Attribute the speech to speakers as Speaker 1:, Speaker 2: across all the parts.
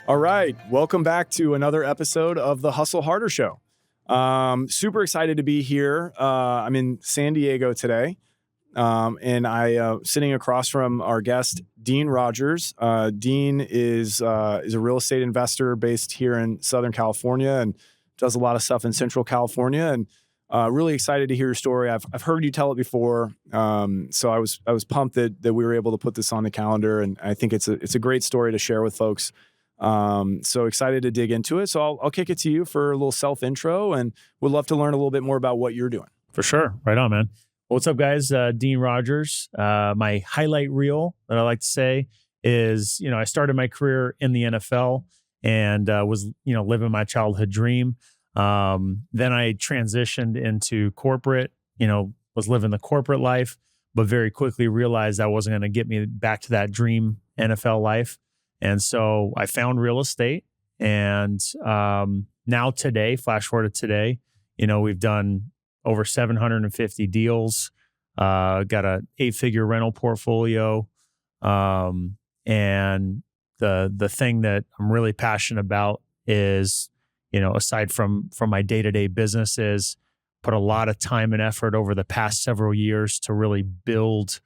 Speaker 1: All right. Welcome back to another episode of the Hustle Harder Show. Super excited to be here. I'm in San Diego today. And I sitting across from our guest, Dean Rogers. Dean is a real estate investor based here in Southern California and does a lot of stuff in Central California. And really excited to hear your story. I've heard you tell it before, so I was pumped that we were able to put this on the calendar. And I think it's a great story to share with folks. So excited to dig into it. So I'll kick it to you for a little self intro, and would love to learn a little bit more about what you're doing.
Speaker 2: For sure. Right on, man. What's up, guys? Dean Rogers. My highlight reel that I like to say is, I started my career in the NFL and was, living my childhood dream. Then I transitioned into corporate, was living the corporate life, but very quickly realized that wasn't going to get me back to that dream NFL life. And so I found real estate, and now today, flash forward to today, we've done over 750 deals, got an 8-figure rental portfolio. And the thing that I'm really passionate about is, aside from my day-to-day business, is put a lot of time and effort over the past several years to really build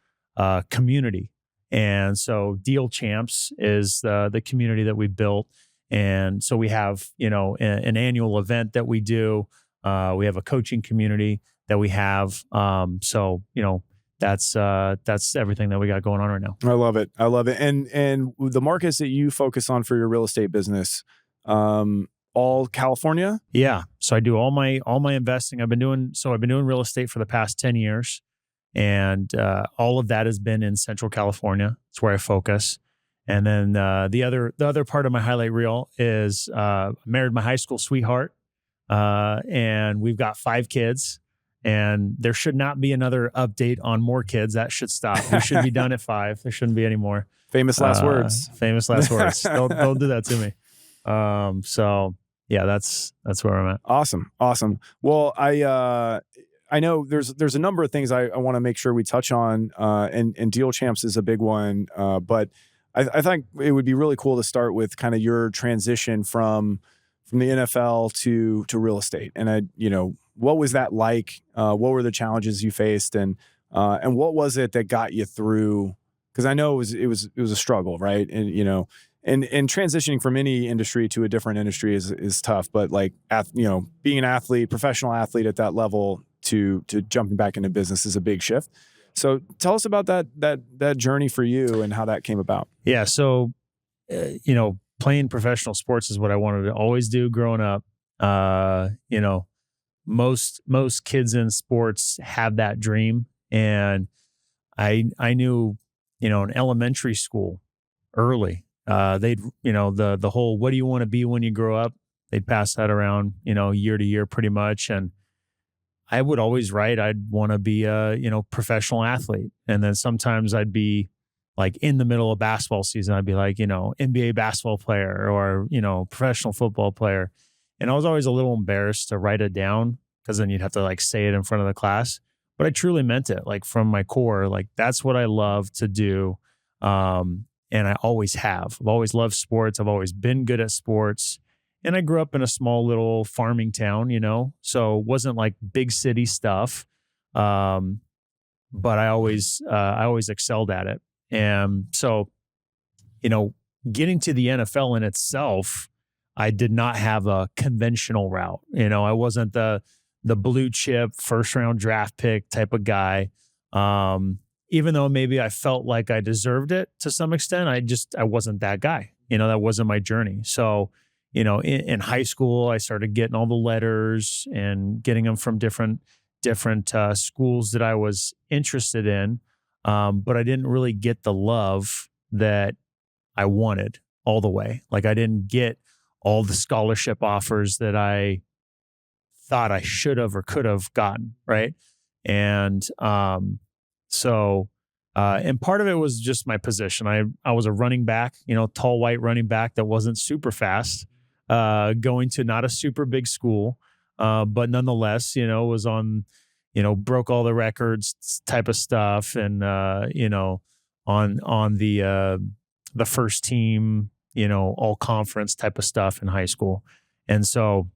Speaker 2: community. And so Deal Champs is the community that we built. And so we have, an annual event that we do. We have a coaching community that we have. So that's everything that we got going on right now.
Speaker 1: I love it. And the markets that you focus on for your real estate business, all California?
Speaker 2: Yeah. So I do all my investing. I've been doing real estate for the past 10 years. And all of that has been in Central California. It's where I focus. And then the other part of my highlight reel is I married my high school sweetheart, and we've got 5 kids. And there should not be another update on more kids. That should stop. We should be done at 5. There shouldn't be any more.
Speaker 1: Famous last words.
Speaker 2: Famous last words. Don't do that to me. So yeah, that's where I'm at.
Speaker 1: Awesome. Well, I know there's a number of things I want to make sure we touch on, and Deal Champs is a big one. But I think it would be really cool to start with kind of your transition from the NFL to real estate. And what was that like? What were the challenges you faced, and what was it that got you through? Because I know it was a struggle, right? And and transitioning from any industry to a different industry is tough. But like being an athlete, professional athlete at that level, to jumping back into business is a big shift. So tell us about that journey for you and how that came about.
Speaker 2: Yeah. So, playing professional sports is what I wanted to always do growing up. Most kids in sports have that dream. And I knew, in elementary school early, they'd, the whole, what do you want to be when you grow up? They'd pass that around, year to year pretty much. And I would always write, I'd want to be a, professional athlete. And then sometimes I'd be like in the middle of basketball season, I'd be like, NBA basketball player or, professional football player. And I was always a little embarrassed to write it down because then you'd have to like say it in front of the class. But I truly meant it, like from my core, like that's what I love to do. And I always have. I've always loved sports. I've always been good at sports. And I grew up in a small little farming town, so it wasn't like big city stuff. But I always excelled at it. And so, getting to the NFL in itself, I did not have a conventional route. I wasn't the blue chip first round draft pick type of guy. Even though maybe I felt like I deserved it to some extent, I wasn't that guy. That wasn't my journey. So, in high school, I started getting all the letters and getting them from different schools that I was interested in. But I didn't really get the love that I wanted all the way. Like I didn't get all the scholarship offers that I thought I should have or could have gotten. Right. And and part of it was just my position. I was a running back, tall white running back that wasn't super fast. Going to not a super big school, but nonetheless, was on, broke all the records type of stuff. And, on the first team, all conference type of stuff in high school. And so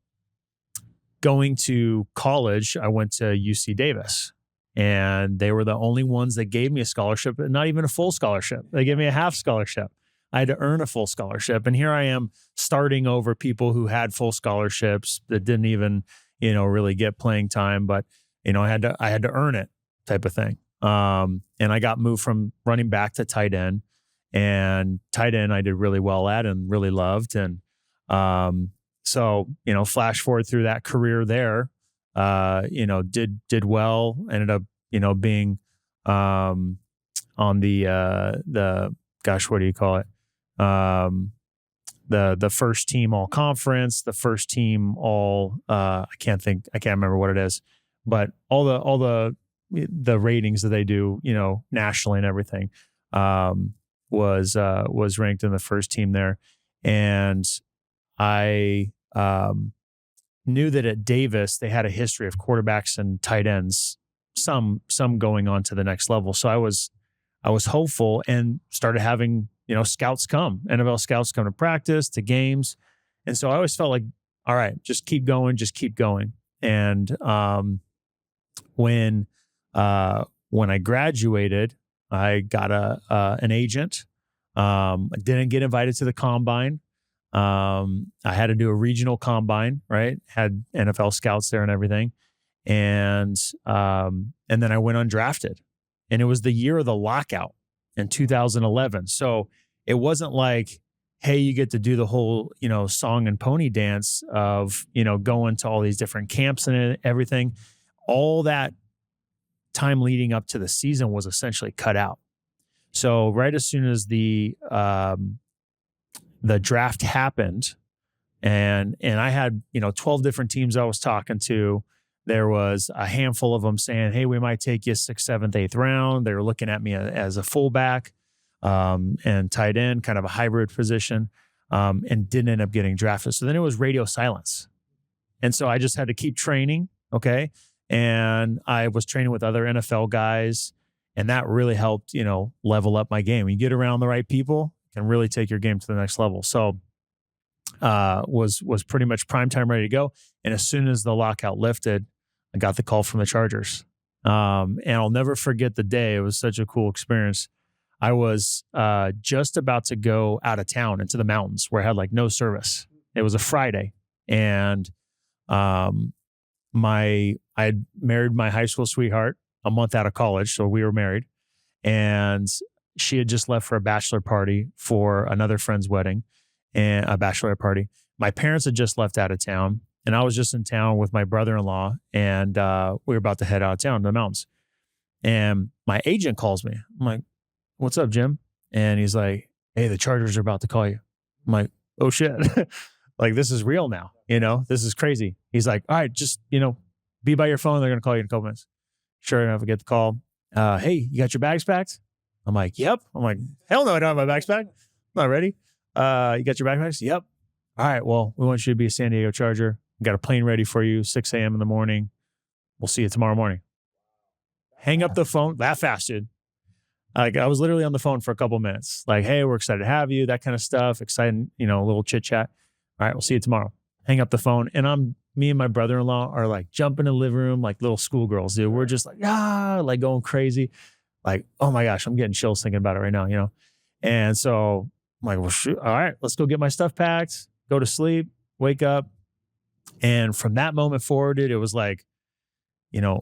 Speaker 2: going to college, I went to UC Davis, and they were the only ones that gave me a scholarship, and not even a full scholarship. They gave me a half scholarship. I had to earn a full scholarship. And here I am starting over people who had full scholarships that didn't even, really get playing time. But, I had to earn it type of thing. And I got moved from running back to tight end, and tight end I did really well at and really loved. And so, flash forward through that career there, did well, ended up, being on the gosh, what do you call it? The first team all conference, the first team all I can't remember what it is, but all the ratings that they do, nationally and everything, was ranked in the first team there. And I knew that at Davis they had a history of quarterbacks and tight ends, some going on to the next level. So I was hopeful and started having scouts come, NFL scouts come to practice, to games. And so I always felt like, all right, just keep going. And when I graduated, I got an agent. I didn't get invited to the combine. I had to do a regional combine, right? Had NFL scouts there and everything. And then I went undrafted, and it was the year of the lockout in 2011. So it wasn't like, hey, you get to do the whole, song and pony dance of, going to all these different camps and everything. All that time leading up to the season was essentially cut out. So right as soon as the draft happened, and I had, 12 different teams I was talking to. There was a handful of them saying, hey, we might take you 6th, 7th, 8th round. They were looking at me as a fullback and tight end, kind of a hybrid position, and didn't end up getting drafted. So then it was radio silence. And so I just had to keep training, okay? And I was training with other NFL guys, and that really helped, level up my game. You get around the right people, can really take your game to the next level. So was pretty much prime time ready to go. And as soon as the lockout lifted, I got the call from the Chargers. And I'll never forget the day. It was such a cool experience. I was just about to go out of town into the mountains where I had no service. It was a Friday. And I had married my high school sweetheart a month out of college. So we were married. And she had just left for a bachelor party for another friend's wedding, and a bachelorette party. My parents had just left out of town, and I was just in town with my brother-in-law, and we were about to head out of town to the mountains. And my agent calls me. I'm like, what's up, Jim? And he's like, hey, the Chargers are about to call you. I'm like, oh shit. This is real now. This is crazy. He's like, all right, just, be by your phone. They're going to call you in a couple minutes. Sure enough, I get the call. Hey, you got your bags packed? I'm like, yep. I'm like, hell no, I don't have my bags packed. I'm not ready. You got your backpacks? Yep. All right. Well, we want you to be a San Diego Charger. We got a plane ready for you, 6 a.m. in the morning. We'll see you tomorrow morning. Hang up the phone. That fast, dude. I was literally on the phone for a couple minutes. Like, hey, we're excited to have you, that kind of stuff. Exciting, a little chit chat. All right, we'll see you tomorrow. Hang up the phone. And me and my brother-in-law are jumping in the living room like little schoolgirls, dude. We're just going crazy. Oh my gosh, I'm getting chills thinking about it right now, And so I'm like, well, shoot, all right, let's go get my stuff packed, go to sleep, wake up. And from that moment forward, it was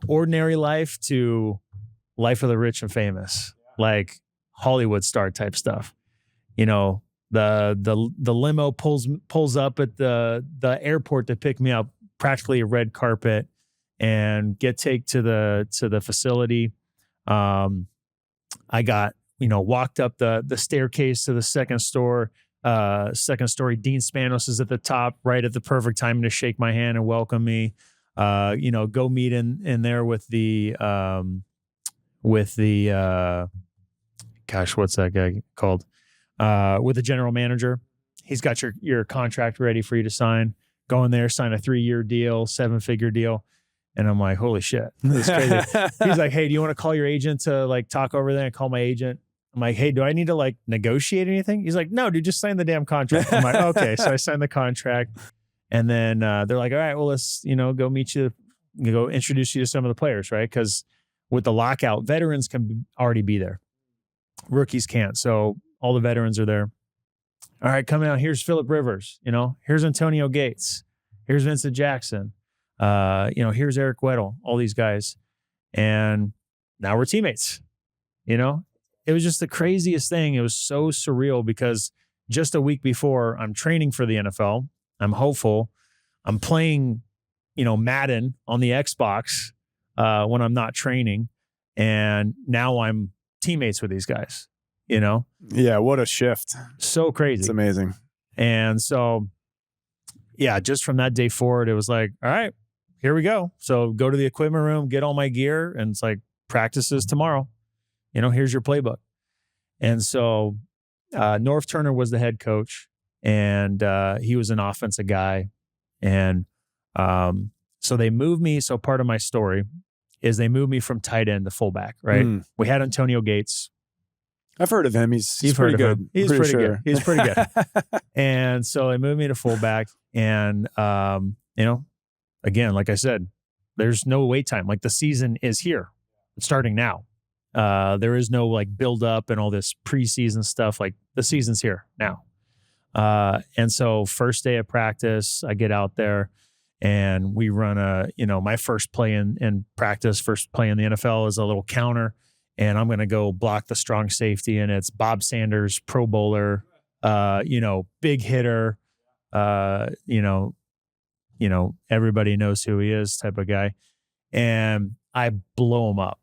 Speaker 2: ordinary life to life of the rich and famous, Hollywood star type stuff. The limo pulls up at the airport to pick me up, practically a red carpet, and take to the facility. I got, walked up the staircase to the second story. Dean Spanos is at the top, right at the perfect time to shake my hand and welcome me. Go meet in there with the gosh, what's that guy called? With the general manager. He's got your contract ready for you to sign. Go in there, sign a 3-year deal, 7-figure deal. And I'm like, holy shit, this is crazy. He's like, hey, do you want to call your agent to talk over there? And call my agent. I'm like, hey, do I need to like negotiate anything? He's like, no, dude, just sign the damn contract. I'm like, okay. So I signed the contract. And then they're like, all right, well, let's, go meet you, go introduce you to some of the players, right? Because with the lockout, veterans can already be there. Rookies can't. So all the veterans are there. All right, coming out. Here's Phillip Rivers. Here's Antonio Gates. Here's Vincent Jackson. Here's Eric Weddle. All these guys, and now we're teammates. It was just the craziest thing. It was so surreal because just a week before, I'm training for the NFL. I'm hopeful. I'm playing, Madden on the Xbox when I'm not training, and now I'm teammates with these guys.
Speaker 1: Yeah, what a shift.
Speaker 2: So crazy.
Speaker 1: It's amazing.
Speaker 2: And so, yeah, just from that day forward, it was like, all right, here we go. So go to the equipment room, get all my gear, and it's like, practices tomorrow. Here's your playbook. And so North Turner was the head coach, and he was an offensive guy. And so they moved me. So part of my story is they moved me from tight end to fullback, right? We had Antonio Gates.
Speaker 1: I've heard of him. He's
Speaker 2: You've
Speaker 1: pretty
Speaker 2: heard of
Speaker 1: good.
Speaker 2: him. He's pretty good. He's pretty good. And so they moved me to fullback. And, again, like I said, there's no wait time. Like the season is here. It's starting now. There is no like build up and all this preseason stuff. Like the season's here now. And so first day of practice, I get out there and we run my first play in practice, first play in the NFL is a little counter. And I'm going to go block the strong safety. And it's Bob Sanders, Pro Bowler, big hitter, everybody knows who he is type of guy. And I blow him up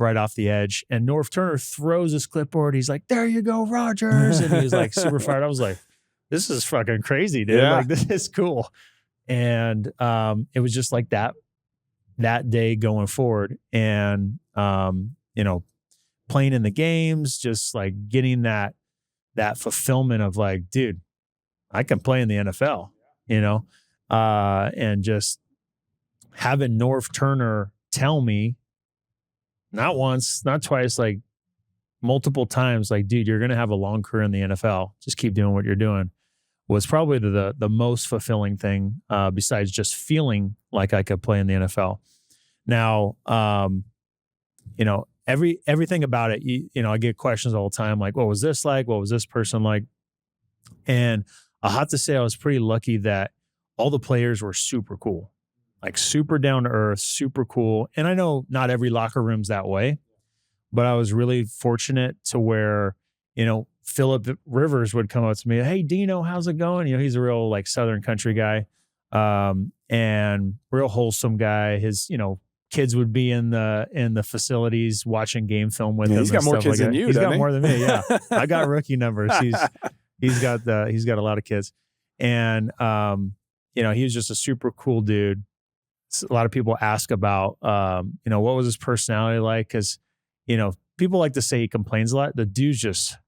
Speaker 2: right off the edge. And North Turner throws his clipboard. He's like, there you go, Rogers. And he was like super fired. I was like, this is fucking crazy, dude.
Speaker 1: Yeah.
Speaker 2: Like, this is cool. And it was just like that day going forward. And, playing in the games, just like getting that fulfillment of like, dude, I can play in the NFL, and just having North Turner tell me, not once, not twice, like multiple times, like, dude, you're going to have a long career in the NFL. Just keep doing what you're doing, was probably the most fulfilling thing, besides just feeling like I could play in the NFL. Now, everything about it, I get questions all the time, like, what was this like? What was this person like? And I'll have to say I was pretty lucky that all the players were super cool, like super down to earth, super cool. And I know not every locker room's that way, but I was really fortunate to where, Phillip Rivers would come up to me, hey, Dino, how's it going? He's a real like Southern country guy, and real wholesome guy. His, kids would be in the facilities watching game film with him.
Speaker 1: He's got more kids than you.
Speaker 2: He's got
Speaker 1: he?
Speaker 2: more than me. Yeah, I got rookie numbers. He's got a lot of kids, and he was just a super cool dude. A lot of people ask about what was his personality like, because people like to say he complains a lot. The dude's just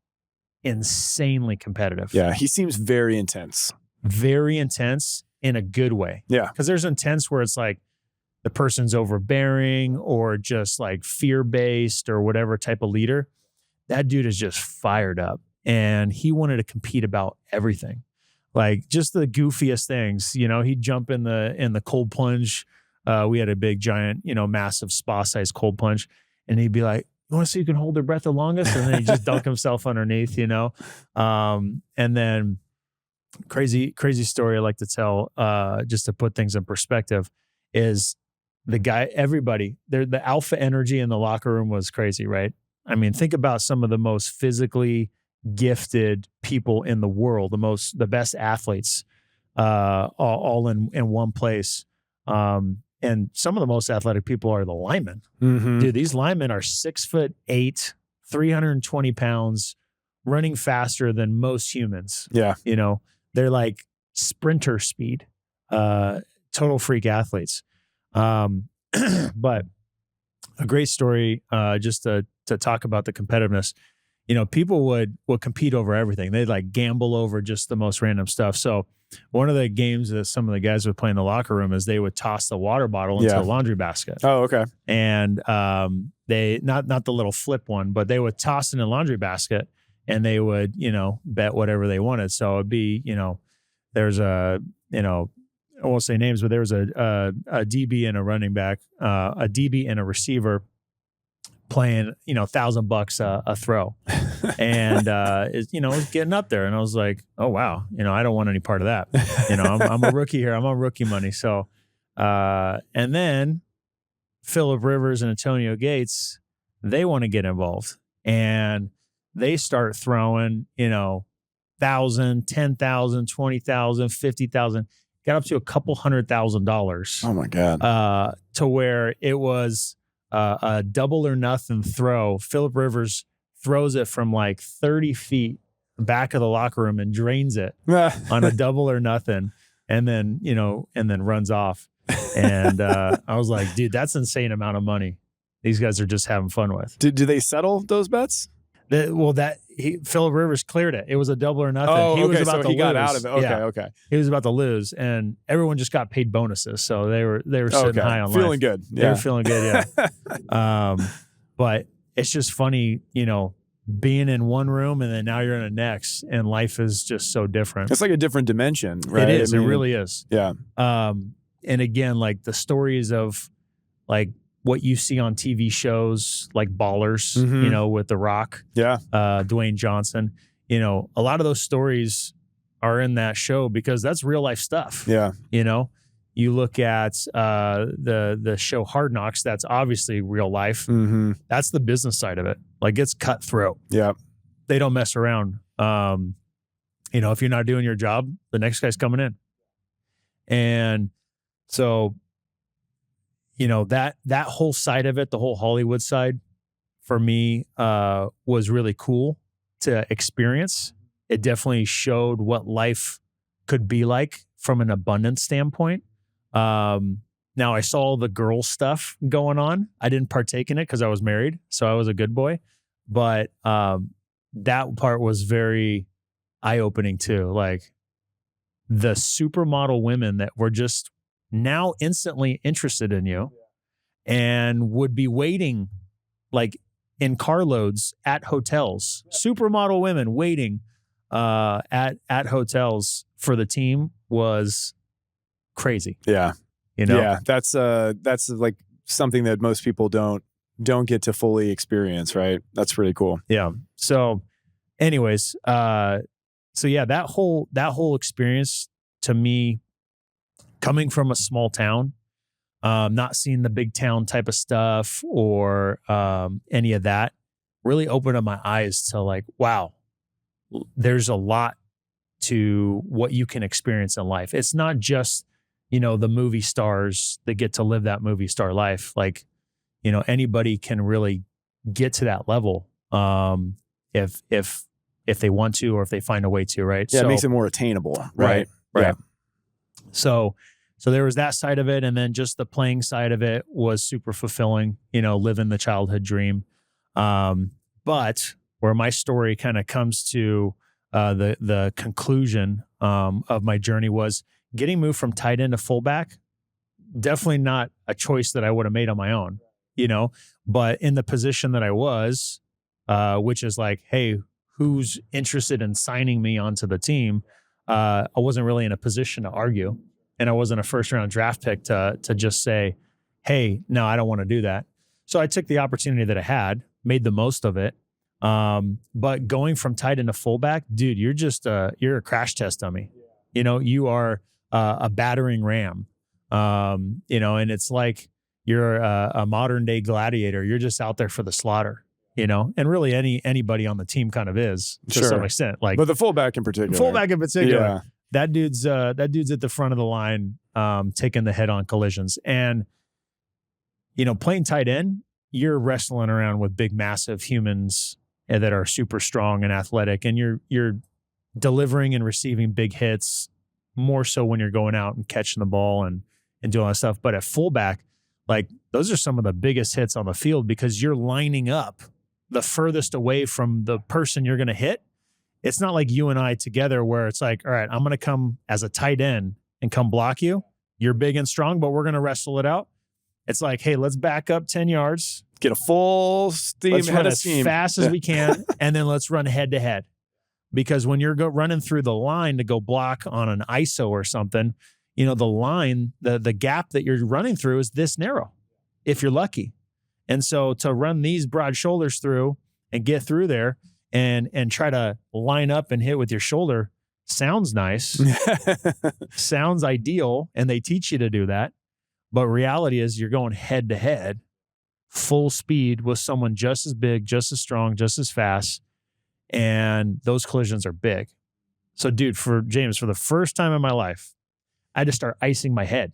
Speaker 2: insanely competitive.
Speaker 1: Yeah, he seems very intense
Speaker 2: in a good way.
Speaker 1: Yeah,
Speaker 2: because there's intense where it's like the person's overbearing or just like fear-based or whatever type of leader. That dude is just fired up, and he wanted to compete about everything, like just the goofiest things. He'd jump in the cold plunge. We had a big, giant, massive spa-sized cold plunge, and he'd be like, "You want to see who can hold their breath the longest?" And then he'd just dunk himself underneath, And then crazy story I like to tell, just to put things in perspective, is the guy, everybody, the alpha energy in the locker room was crazy, right? I mean, think about some of the most physically gifted people in the world, the best athletes, all in one place. And some of the most athletic people are the linemen.
Speaker 1: Mm-hmm.
Speaker 2: Dude, these linemen are 6'8", 320 pounds, running faster than most humans.
Speaker 1: Yeah.
Speaker 2: They're like sprinter speed, total freak athletes. But a great story, just to talk about the competitiveness. people would compete over everything. They'd like gamble over just the most random stuff. So one of the games that some of the guys would play in the locker room is they would toss the water bottle into the laundry basket.
Speaker 1: Oh, okay.
Speaker 2: And they not the little flip one, but they would toss in a laundry basket and they would, bet whatever they wanted. So it'd be, there's I won't say names, but there was a DB and a running back, a DB and a receiver playing, $1,000 a throw. And, it was getting up there. And I was like, oh, wow. I don't want any part of that. I'm a rookie here. I'm on rookie money. So, and then Phillip Rivers and Antonio Gates, they want to get involved. And they start throwing, 1,000, 10,000, 20,000, 50,000, got up to a couple $100,000.
Speaker 1: Oh my God.
Speaker 2: To where it was a double or nothing throw. Phillip Rivers throws it from like 30 feet back of the locker room and drains it on a double or nothing. And then, runs off. And I was like, dude, that's an insane amount of money these guys are just having fun with.
Speaker 1: Do they settle those bets?
Speaker 2: Phillip Rivers cleared it. It was a double or nothing.
Speaker 1: Oh,
Speaker 2: he was
Speaker 1: okay.
Speaker 2: about
Speaker 1: So
Speaker 2: to
Speaker 1: he
Speaker 2: lose.
Speaker 1: got out of it. Okay,
Speaker 2: Yeah.
Speaker 1: okay.
Speaker 2: He was about to lose, and everyone just got paid bonuses. So they were sitting high on
Speaker 1: feeling
Speaker 2: life.
Speaker 1: good.
Speaker 2: They were feeling good. Yeah. But it's just funny, being in one room and then now you're in the next, and life is just so different.
Speaker 1: It's like a different dimension, right?
Speaker 2: It is. It really is.
Speaker 1: Yeah.
Speaker 2: And again, like the stories of like what you see on TV shows like Ballers, with The Rock, Dwayne Johnson, a lot of those stories are in that show because that's real life stuff.
Speaker 1: Yeah.
Speaker 2: You look at the show Hard Knocks, that's obviously real life.
Speaker 1: Mm-hmm.
Speaker 2: That's the business side of it. Like it's cutthroat.
Speaker 1: Yeah.
Speaker 2: They don't mess around. If you're not doing your job, the next guy's coming in. And so that whole side of it, the whole Hollywood side, for me, was really cool to experience. It definitely showed what life could be like from an abundance standpoint. Now I saw the girl stuff going on. I didn't partake in it because I was married, so I was a good boy. But that part was very eye-opening too. Like the supermodel women that were just now instantly interested in you and would be waiting like in carloads at hotels. Supermodel women waiting at hotels for the team was crazy.
Speaker 1: Yeah. Yeah, that's like something that most people don't get to fully experience, right? That's pretty cool.
Speaker 2: Yeah. So anyways, so yeah, that whole experience to me, coming from a small town, not seeing the big town type of stuff or any of that, really opened up my eyes to like, wow, there's a lot to what you can experience in life. It's not just, the movie stars that get to live that movie star life. Like, anybody can really get to that level if they want to or if they find a way to, right?
Speaker 1: Yeah, it makes it more attainable, right?
Speaker 2: Right.
Speaker 1: Yeah.
Speaker 2: So there was that side of it, and then just the playing side of it was super fulfilling, living the childhood dream. But where my story kind of comes to the conclusion of my journey was getting moved from tight end to fullback. Definitely not a choice that I would have made on my own, but in the position that I was, which is like, hey, who's interested in signing me onto the team? I wasn't really in a position to argue, and I wasn't a first round draft pick to just say, hey, no, I don't want to do that. So I took the opportunity that I had, made the most of it. But going from tight end to fullback, dude, you're a crash test dummy. You are a battering ram. And it's like you're a modern day gladiator. You're just out there for the slaughter, and really anybody on the team kind of is to some extent. Like,
Speaker 1: but the fullback in particular.
Speaker 2: Yeah. That dude's at the front of the line, taking the head-on collisions. And, playing tight end, you're wrestling around with big, massive humans that are super strong and athletic, and you're delivering and receiving big hits more so when you're going out and catching the ball and doing all that stuff. But at fullback, like those are some of the biggest hits on the field because you're lining up the furthest away from the person you're going to hit. It's not like you and I together where it's like, all right, I'm going to come as a tight end and come block you. You're big and strong, but we're going to wrestle it out. It's like, hey, let's back up 10 yards.
Speaker 1: Get a full steam
Speaker 2: Let's
Speaker 1: head
Speaker 2: run
Speaker 1: of
Speaker 2: as
Speaker 1: steam.
Speaker 2: fast as we can, and then let's run head to head. Because when you're running through the line to go block on an ISO or something, the line, the gap that you're running through is this narrow, if you're lucky. And so to run these broad shoulders through and get through there and try to line up and hit with your shoulder sounds nice, sounds ideal, and they teach you to do that. But reality is you're going head to head, full speed with someone just as big, just as strong, just as fast. And those collisions are big. So, dude, for the first time in my life, I had to start icing my head.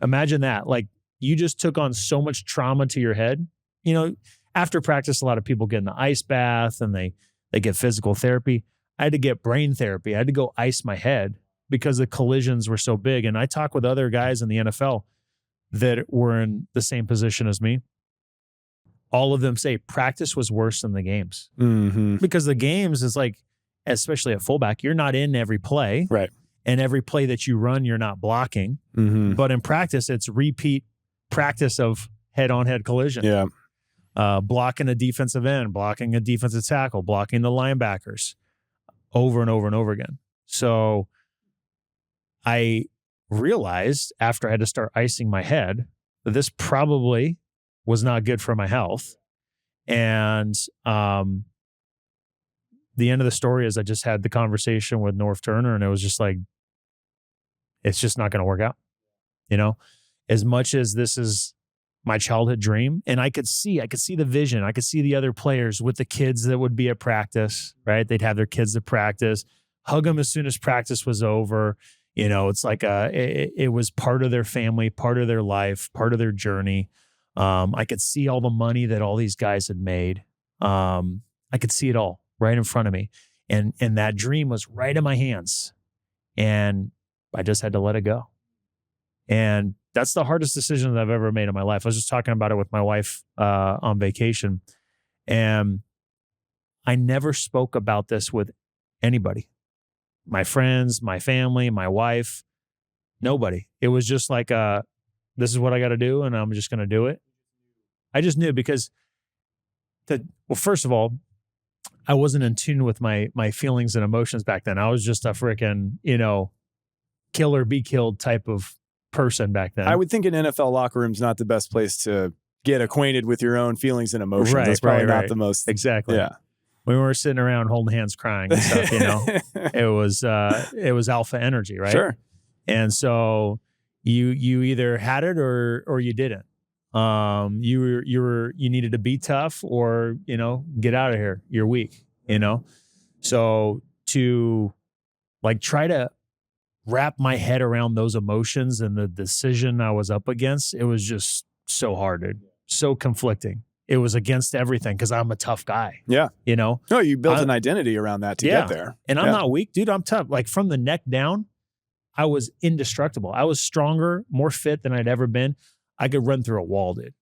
Speaker 2: Imagine that. Like, you just took on so much trauma to your head. After practice, a lot of people get in the ice bath and they get physical therapy. I had to get brain therapy. I had to go ice my head because the collisions were so big. And I talk with other guys in the NFL that were in the same position as me. All of them say practice was worse than the games.
Speaker 1: Mm-hmm.
Speaker 2: Because the games is like, especially at fullback, you're not in every play.
Speaker 1: Right.
Speaker 2: And every play that you run, you're not blocking.
Speaker 1: Mm-hmm.
Speaker 2: But in practice, it's repeat practice of head-on-head collision.
Speaker 1: Yeah.
Speaker 2: Blocking a defensive end, blocking a defensive tackle, blocking the linebackers over and over and over again. So I realized after I had to start icing my head that this probably was not good for my health. And the end of the story is I just had the conversation with North Turner, and it was just like, it's just not going to work out. As much as this is my childhood dream, and I could see the vision. I could see the other players with the kids that would be at practice, right? They'd have their kids at practice, hug them as soon as practice was over. It's like it was part of their family, part of their life, part of their journey. I could see all the money that all these guys had made. I could see it all right in front of me. And that dream was right in my hands. And I just had to let it go. And that's the hardest decision that I've ever made in my life. I was just talking about it with my wife on vacation. And I never spoke about this with anybody. My friends, my family, my wife, nobody. It was just like, this is what I got to do, and I'm just going to do it. I just knew because, first of all, I wasn't in tune with my feelings and emotions back then. I was just a freaking, kill or be killed type of person back then.
Speaker 1: I would think an NFL locker room's not the best place to get acquainted with your own feelings and emotions. That's probably not the most.
Speaker 2: Exactly.
Speaker 1: Yeah.
Speaker 2: We were sitting around holding hands crying and stuff, it was alpha energy, right?
Speaker 1: Sure.
Speaker 2: And so you either had it or you didn't. You needed to be tough or, get out of here. You're weak, So to try to wrap my head around those emotions and the decision I was up against, it was just so hard, dude. So conflicting. It was against everything because I'm a tough guy.
Speaker 1: Yeah.
Speaker 2: No,
Speaker 1: you built an identity around that to get there.
Speaker 2: And I'm not weak, dude. I'm tough. Like from the neck down, I was indestructible. I was stronger, more fit than I'd ever been. I could run through a wall, dude.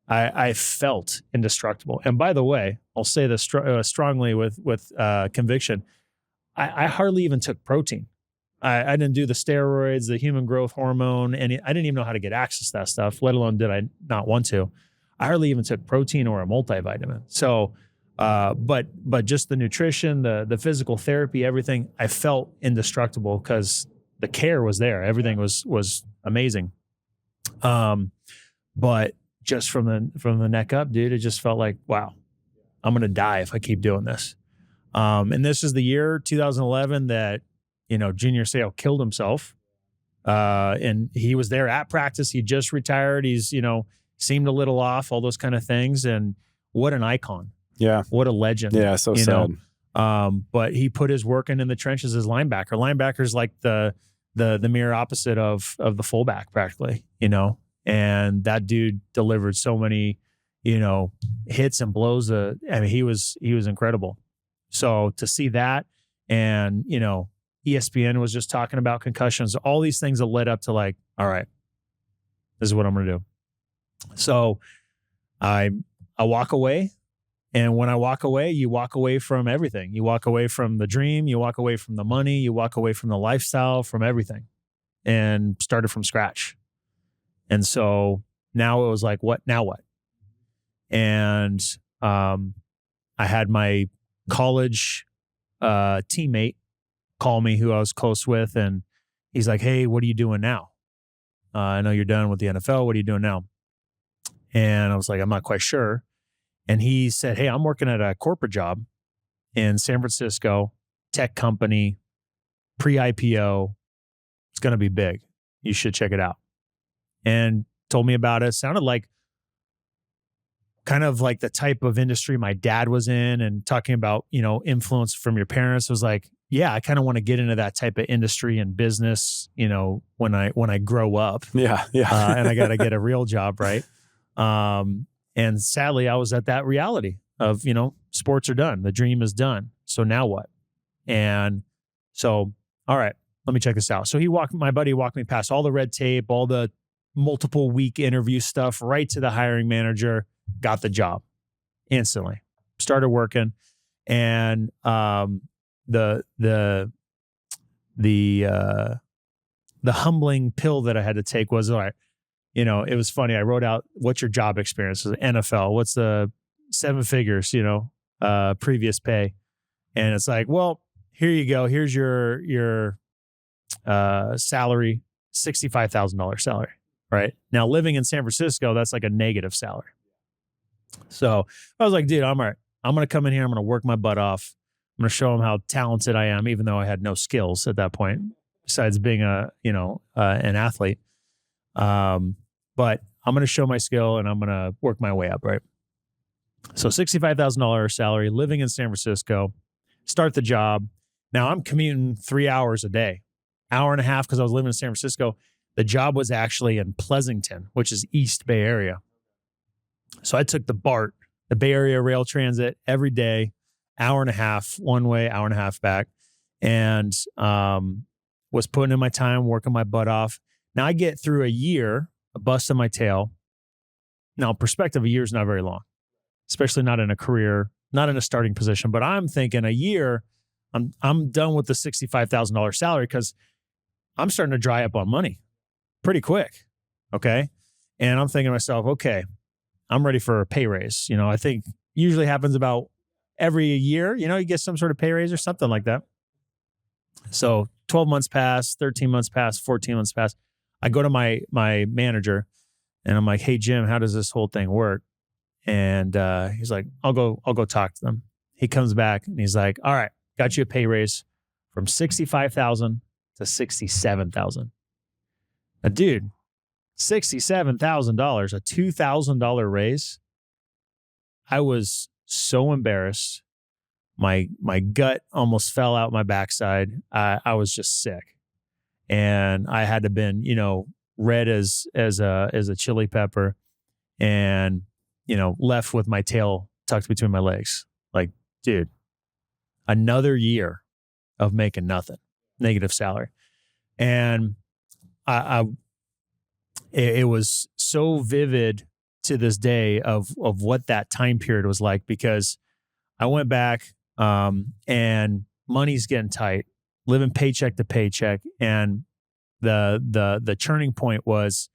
Speaker 2: I felt indestructible. And by the way, I'll say this strongly with conviction. I hardly even took protein. I didn't do the steroids, the human growth hormone, and I didn't even know how to get access to that stuff, let alone did I not want to. I hardly even took protein or a multivitamin. So, but just the nutrition, the physical therapy, everything, I felt indestructible because the care was there. Everything was amazing. But just from the neck up, dude, it just felt like, wow, I'm going to die if I keep doing this. And this is the year 2011 that, Junior Seau killed himself. And he was there at practice. He just retired. He's, seemed a little off, all those kind of things. And what an icon.
Speaker 1: Yeah.
Speaker 2: What a legend.
Speaker 1: Yeah. So sad.
Speaker 2: But he put his work in the trenches as linebacker. Linebacker's like the mirror opposite of the fullback practically, and that dude delivered so many, hits and blows. He was incredible. So to see that and, ESPN was just talking about concussions, all these things that led up to like, all right, this is what I'm going to do. So I I walk away. And when I walk away, you walk away from everything. You walk away from the dream, you walk away from the money, you walk away from the lifestyle, from everything, and started from scratch. And so now it was like, what? Now what? And I had my college teammate call me who I was close with. And he's like, hey, what are you doing now? I know you're done with the NFL. What are you doing now? And I was like, I'm not quite sure. And he said, hey, I'm working at a corporate job in San Francisco, tech company, pre-IPO. It's going to be big. You should check it out. And told me about it. Sounded like kind of like the type of industry my dad was in, and talking about, influence from your parents. Was like, yeah, I kind of want to get into that type of industry and business, when I grow up.
Speaker 1: Yeah. Yeah.
Speaker 2: And I got to get a real job, right? And sadly, I was at that reality of, sports are done. The dream is done. So now what? And so, all right, let me check this out. So my buddy walked me past all the red tape, all the multiple week interview stuff, right to the hiring manager, got the job instantly, started working. And, the humbling pill that I had to take was, all right, it was funny. I wrote out, what's your job experience? NFL. What's the 7 figures, previous pay? And it's like, well, here you go. Here's your salary, $65,000 salary, right? Now living in San Francisco, that's like a negative salary. So I was like, dude, I'm all right. I'm going to come in here. I'm going to work my butt off. I'm going to show them how talented I am, even though I had no skills at that point, besides being an athlete. But I'm going to show my skill and I'm going to work my way up, right? So $65,000 salary, living in San Francisco, start the job. Now I'm commuting 3 hours a day, hour and a half, because I was living in San Francisco. The job was actually in Pleasanton, which is East Bay Area. So I took the BART, the Bay Area Rail Transit, every day, hour and a half one way, hour and a half back, and was putting in my time, working my butt off. Now I get through a year, a bust in my tail. Now, perspective, a year is not very long, especially not in a career, not in a starting position. But I'm thinking a year, I'm done with the $65,000 salary, because I'm starting to dry up on money pretty quick. Okay. And I'm thinking to myself, okay, I'm ready for a pay raise. I think usually happens about every year, you get some sort of pay raise or something like that. So 12 months pass, 13 months pass, 14 months pass. I go to my manager and I'm like, hey, Jim, how does this whole thing work? And he's like, I'll go talk to them. He comes back and he's like, all right, got you a pay raise from $65,000 to $67,000. Now, dude, $67,000, a $2,000 raise. I was so embarrassed. My gut almost fell out my backside. I was just sick. And I had to been, red as a chili pepper, and, left with my tail tucked between my legs. Like, dude, another year of making nothing, negative salary. And it was so vivid to this day of what that time period was like, because I went back, and money's getting tight, living paycheck to paycheck. And the churning point was,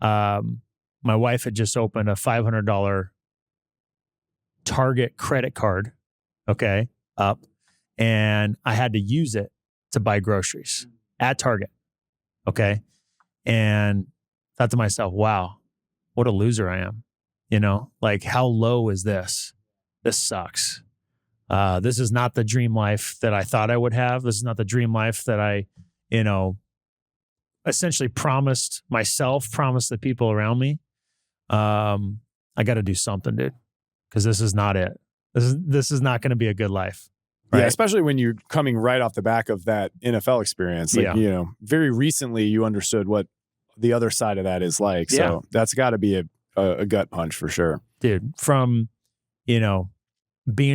Speaker 2: my wife had just opened a $500 Target credit card, up, and I had to use it to buy groceries at Target, and thought to myself, wow, what a loser I am. Like, how low is this? This sucks. This is not the dream life that I thought I would have. This is not the dream life that I, essentially promised myself, promised the people around me. I got to do something, dude, because this is not it. This is not going to be a good life. Right?
Speaker 1: Yeah, especially when you're coming right off the back of that NFL experience. Like, very recently you understood what the other side of that is like. So that's got to be a gut punch for sure.
Speaker 2: Dude, from, being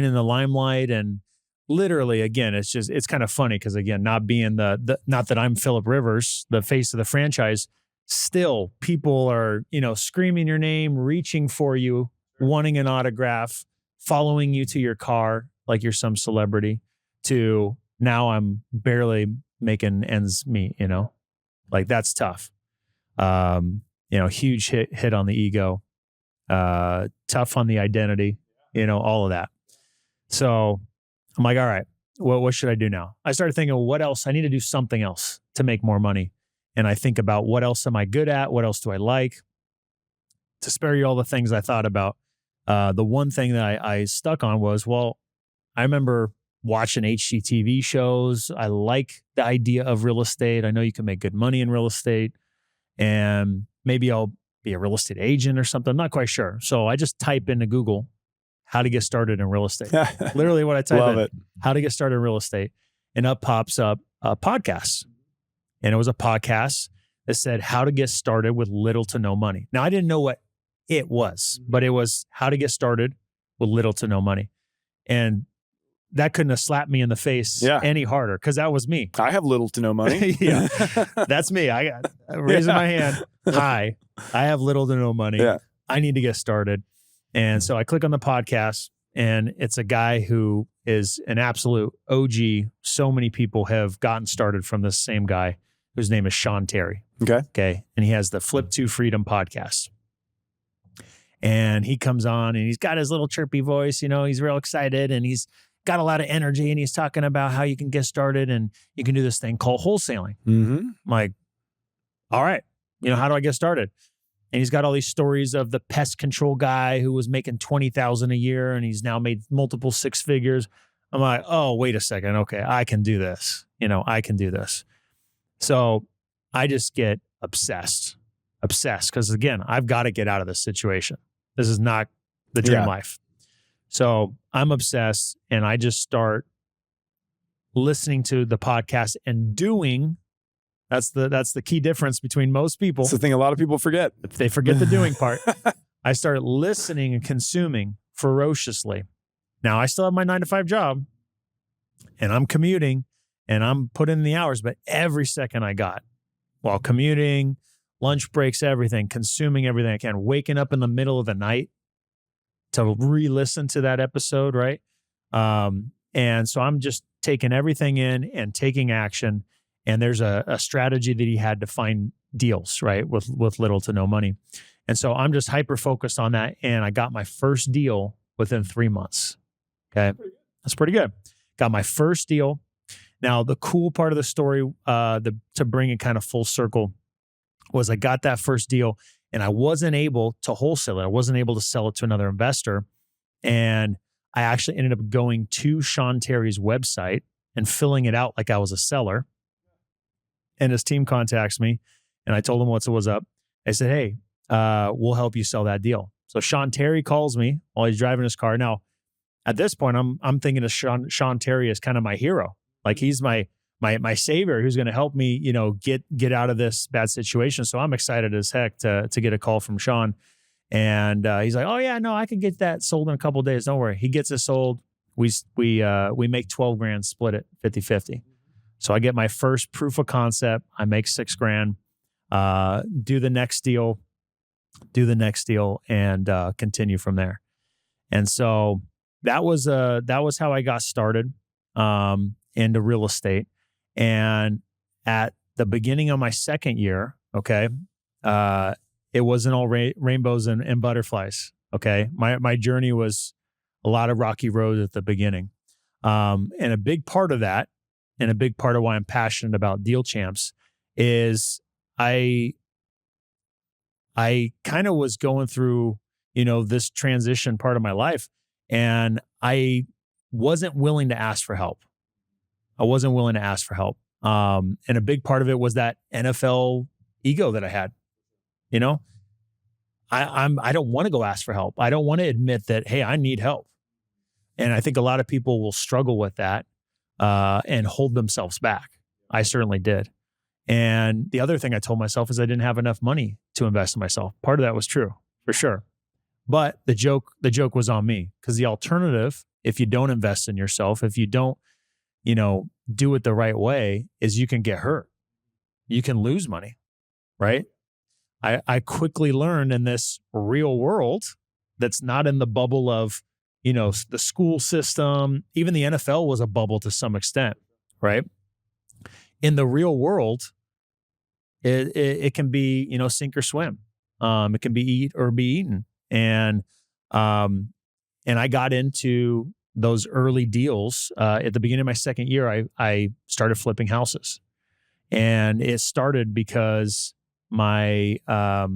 Speaker 2: in the limelight, and literally, again, it's kind of funny because, again, not being not that I'm Phillip Rivers, the face of the franchise, still people are, screaming your name, reaching for you wanting an autograph, following you to your car like you're some celebrity, to now I'm barely making ends meet, like that's tough. Huge hit on the ego, tough on the identity, all of that. So I'm like, all right, well, what should I do now? I started thinking, well, what else? I need to do something else to make more money. And I think about, what else am I good at? What else do I like? To spare you all the things I thought about, the one thing that I stuck on was, well, I remember watching HGTV shows. I like the idea of real estate. I know you can make good money in real estate, and maybe I'll be a real estate agent or something. I'm not quite sure. So I just type into Google, how to get started in real estate. Literally what I type
Speaker 1: Love
Speaker 2: in,
Speaker 1: it.
Speaker 2: how to get started in real estate. And up pops up podcasts. And it was a podcast that said how to get started with little to no money. Now, I didn't know what it was, but it was how to get started with little to no money. And that couldn't have slapped me in the face any harder, because that was me.
Speaker 1: I have little to no money.
Speaker 2: Yeah, that's me. I got raising my hand. Hi, I have little to no money.
Speaker 1: Yeah.
Speaker 2: I need to get started. And so I click on the podcast, and it's a guy who is an absolute OG. So many people have gotten started from this same guy, whose name is Sean Terry. Okay. And he has the Flip to Freedom podcast. And he comes on and he's got his little chirpy voice, he's real excited and he's got a lot of energy, and he's talking about how you can get started and you can do this thing called wholesaling.
Speaker 1: Mm-hmm.
Speaker 2: I'm like, all right, how do I get started? And he's got all these stories of the pest control guy who was making $20,000 a year and he's now made multiple six figures. I'm like, oh, wait a second. Okay, I can do this. I can do this. So I just get obsessed because, again, I've got to get out of this situation. This is not the dream life. So I'm obsessed, and I just start listening to the podcast and doing. That's the key difference between most people.
Speaker 1: It's the thing a lot of people forget.
Speaker 2: They forget the doing part. I started listening and consuming ferociously. Now, I still have my 9-to-5 job, and I'm commuting, and I'm putting in the hours, but every second I got while commuting, lunch breaks, everything, consuming everything I can, waking up in the middle of the night to re-listen to that episode, right? And so I'm just taking everything in and taking action. And there's a strategy that he had to find deals, right, with little to no money. And so I'm just hyper-focused on that. And I got my first deal within 3 months. Okay. That's pretty good. Got my first deal. Now, the cool part of the story, to bring it kind of full circle, was I got that first deal and I wasn't able to wholesale it. I wasn't able to sell it to another investor. And I actually ended up going to Sean Terry's website and filling it out like I was a seller. And his team contacts me, and I told him what was up. I said, hey, we'll help you sell that deal. So Sean Terry calls me while he's driving his car. Now, at this point, I'm thinking of Sean Terry as kind of my hero. Like, he's my savior who's going to help me, get out of this bad situation. So I'm excited as heck to get a call from Sean. And he's like, oh yeah, no, I can get that sold in a couple of days. Don't worry. He gets it sold. We make 12 grand, split it 50-50. So I get my first proof of concept. I make $6 grand, do the next deal, and continue from there. And so that was how I got started into real estate. And at the beginning of my second year, okay, it wasn't all rainbows and butterflies. Okay, my journey was a lot of rocky roads at the beginning, and a big part of that, and a big part of why I'm passionate about Deal Champs, is I kind of was going through, this transition part of my life, and I wasn't willing to ask for help. And a big part of it was that NFL ego that I had. I don't want to go ask for help. I don't want to admit that, hey, I need help. And I think a lot of people will struggle with that and hold themselves back. I certainly did. And the other thing I told myself is I didn't have enough money to invest in myself. Part of that was true, for sure. But the joke was on me, because the alternative, if you don't invest in yourself, if you don't, do it the right way, is you can get hurt. You can lose money, right? I quickly learned in this real world that's not in the bubble of, the school system. Even the NFL was a bubble to some extent, right? In the real world, it can be, sink or swim. It can be eat or be eaten. Um, and I got into those early deals at the beginning of my second year. I started flipping houses, and it started because my a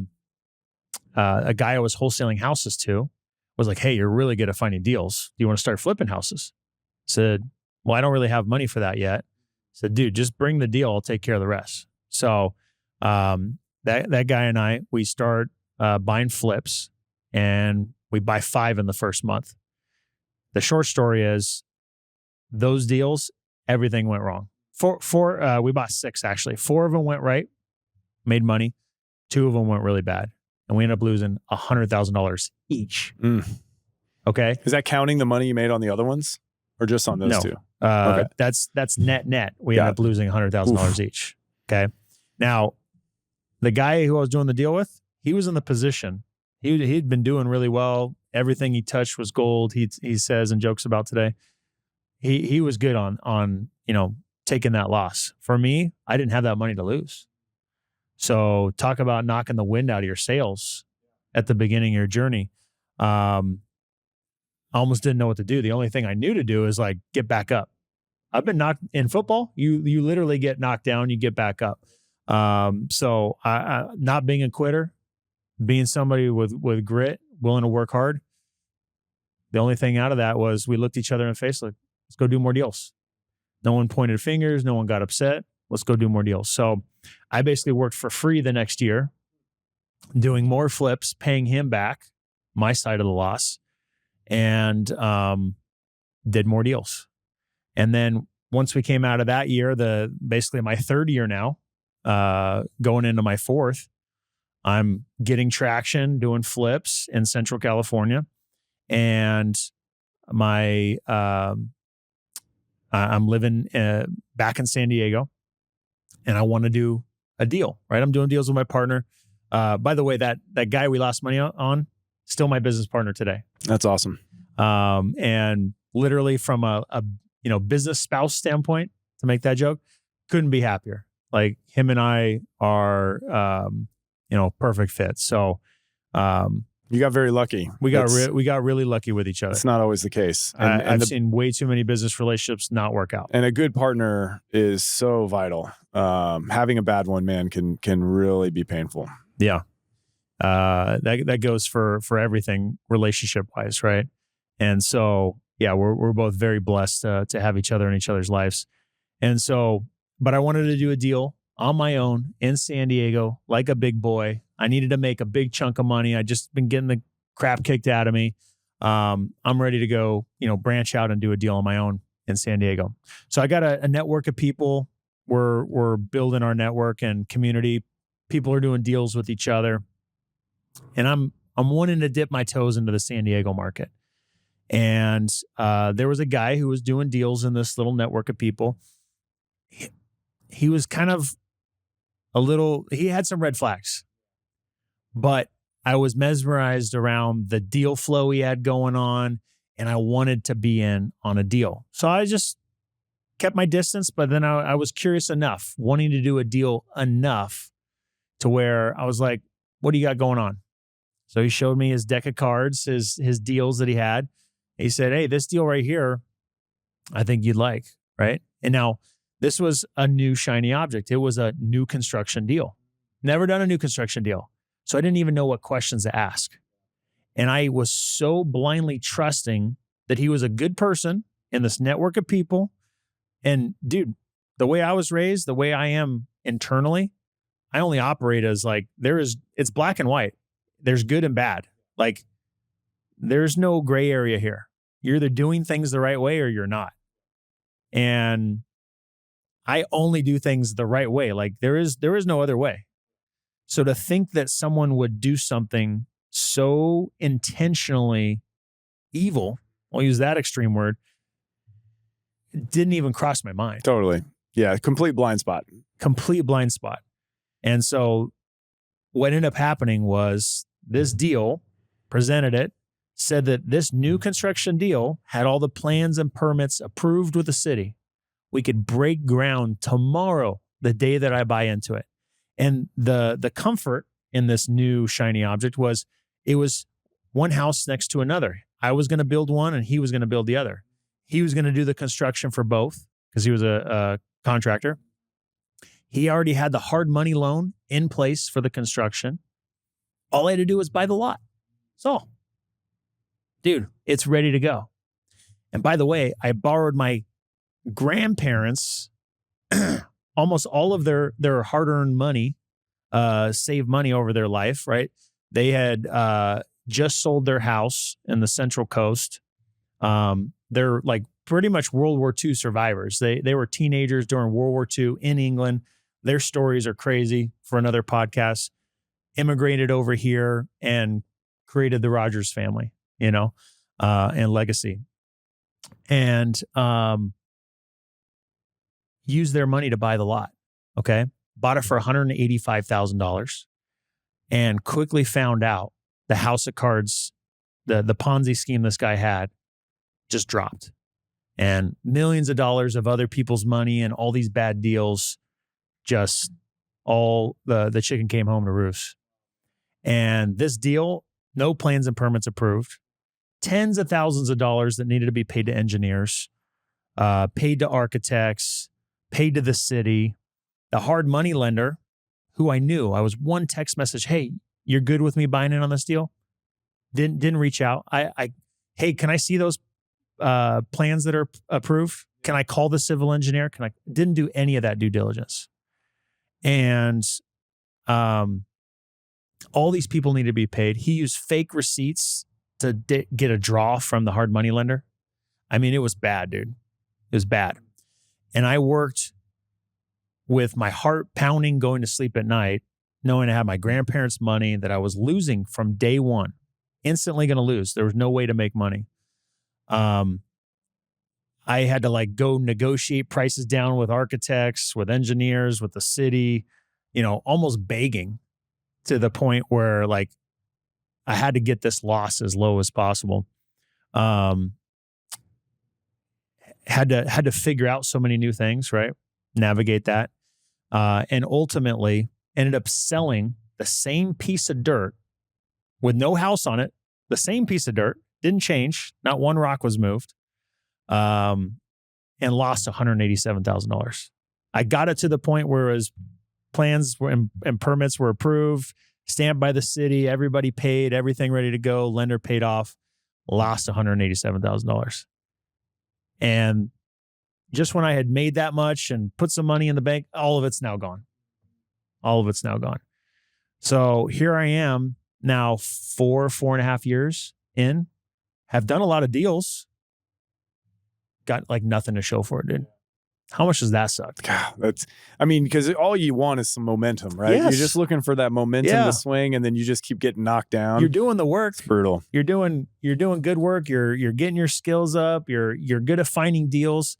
Speaker 2: guy I was wholesaling houses to was like, "Hey, you're really good at finding deals. Do you want to start flipping houses?" I said, "Well, I don't really have money for that yet." I said, "Dude, just bring the deal. I'll take care of the rest." So that guy and I, we start buying flips, and we buy 5 in the first month. The short story is those deals, everything went wrong. We bought 6 actually. 4 of them went right, made money. 2 of them went really bad, and we ended up losing $100,000 each. Okay,
Speaker 1: Is that counting the money you made on the other ones, or just on those
Speaker 2: No.
Speaker 1: two?
Speaker 2: Okay. That's net. We ended up losing $100,000 each. Okay. Now, the guy who I was doing the deal with, he was in the position. He'd been doing really well. Everything he touched was gold. He says and jokes about today. He was good on taking that loss. For me, I didn't have that money to lose. So talk about knocking the wind out of your sails at the beginning of your journey. I almost didn't know what to do. The only thing I knew to do is like get back up. I've been knocked in football. You literally get knocked down, you get back up. So I not being a quitter, being somebody with grit, willing to work hard. The only thing out of that was we looked each other in the face like, let's go do more deals. No one pointed fingers. No one got upset. Let's go do more deals. So I basically worked for free the next year, doing more flips, paying him back my side of the loss, and did more deals. And then once we came out of that year, basically my third year now, going into my fourth, I'm getting traction, doing flips in Central California, and I'm living back in San Diego, and I want to do a deal. Right, I'm doing deals with my partner. By the way, that guy we lost money on, still my business partner today.
Speaker 1: That's awesome.
Speaker 2: And literally from a business spouse standpoint, to make that joke, couldn't be happier. Like him and I are, perfect fit. So,
Speaker 1: you got very lucky.
Speaker 2: We got really lucky with each other.
Speaker 1: It's not always the case.
Speaker 2: I've seen way too many business relationships not work out.
Speaker 1: And a good partner is so vital. Having a bad one, man, can really be painful.
Speaker 2: Yeah. That goes for everything relationship wise. Right. And so, yeah, we're both very blessed to have each other in each other's lives. And so, but I wanted to do a deal on my own in San Diego, like a big boy. I needed to make a big chunk of money. I just been getting the crap kicked out of me. I'm ready to go, branch out and do a deal on my own in San Diego. So I got a network of people. We're building our network and community. People are doing deals with each other. And I'm wanting to dip my toes into the San Diego market. And there was a guy who was doing deals in this little network of people. He was kind of he had some red flags, but I was mesmerized around the deal flow he had going on, and I wanted to be in on a deal. So I just kept my distance, but then I was curious enough, wanting to do a deal enough to where I was like, what do you got going on? So he showed me his deck of cards, his deals that he had. He said, hey, this deal right here, I think you'd like, right? And now this was a new shiny object. It was a new construction deal. Never done a new construction deal. So I didn't even know what questions to ask. And I was so blindly trusting that he was a good person in this network of people. And dude, the way I was raised, the way I am internally, I only operate as like, it's black and white. There's good and bad. Like there's no gray area here. You're either doing things the right way or you're not. And I only do things the right way. Like there is no other way. So to think that someone would do something so intentionally evil, I'll use that extreme word, it didn't even cross my mind.
Speaker 1: Totally. Yeah. Complete blind spot.
Speaker 2: And so what ended up happening was this deal presented it. said that this new construction deal had all the plans and permits approved with the city. We could break ground tomorrow, the day that I buy into it. And the comfort in this new shiny object was it was one house next to another. I was going to build one and he was going to build the other. He was going to do the construction for both because he was a contractor. He already had the hard money loan in place for the construction. All I had to do was buy the lot. So, dude, it's ready to go. And by the way, I borrowed my grandparents almost all of their hard-earned money, saved money over their life, right? They had just sold their house in the Central Coast. They're like pretty much World War II survivors. They were teenagers during World War II in England. Their stories are crazy for another podcast. Immigrated over here and created the Rogers family, and legacy. And used their money to buy the lot. Okay. Bought it for $185,000 and quickly found out the house of cards, the Ponzi scheme this guy had just dropped. And millions of dollars of other people's money and all these bad deals, just all the chicken came home to roost. And this deal, no plans and permits approved, tens of thousands of dollars that needed to be paid to engineers, paid to architects, paid to the city. The hard money lender, who I knew, I was one text message, hey, you're good with me buying in on this deal? Didn't reach out. Hey, can I see those plans that are approved? Can I call the civil engineer? Didn't do any of that due diligence. And all these people need to be paid. He used fake receipts to get a draw from the hard money lender. I mean, it was bad, dude. It was bad. And I worked with my heart pounding, going to sleep at night, knowing I had my grandparents' money that I was losing from day one, instantly going to lose. There was no way to make money. I had to go negotiate prices down with architects, with engineers, with the city, almost begging to the point where I had to get this loss as low as possible. Had to figure out so many new things, right? Navigate that. And ultimately ended up selling the same piece of dirt with no house on it, the same piece of dirt, didn't change. Not one rock was moved. And lost $187,000. I got it to the point where his plans were and permits were approved, stamped by the city, everybody paid, everything ready to go, lender paid off, lost $187,000. And just when I had made that much and put some money in the bank, all of it's now gone. All of it's now gone. So here I am now 4.5 years in, have done a lot of deals, got nothing to show for it, dude. How much does that suck?
Speaker 1: God, because all you want is some momentum, right?
Speaker 2: Yes.
Speaker 1: You're just looking for that momentum to swing, and then you just keep getting knocked down.
Speaker 2: You're doing the work.
Speaker 1: It's brutal.
Speaker 2: You're doing good work. You're getting your skills up. You're good at finding deals,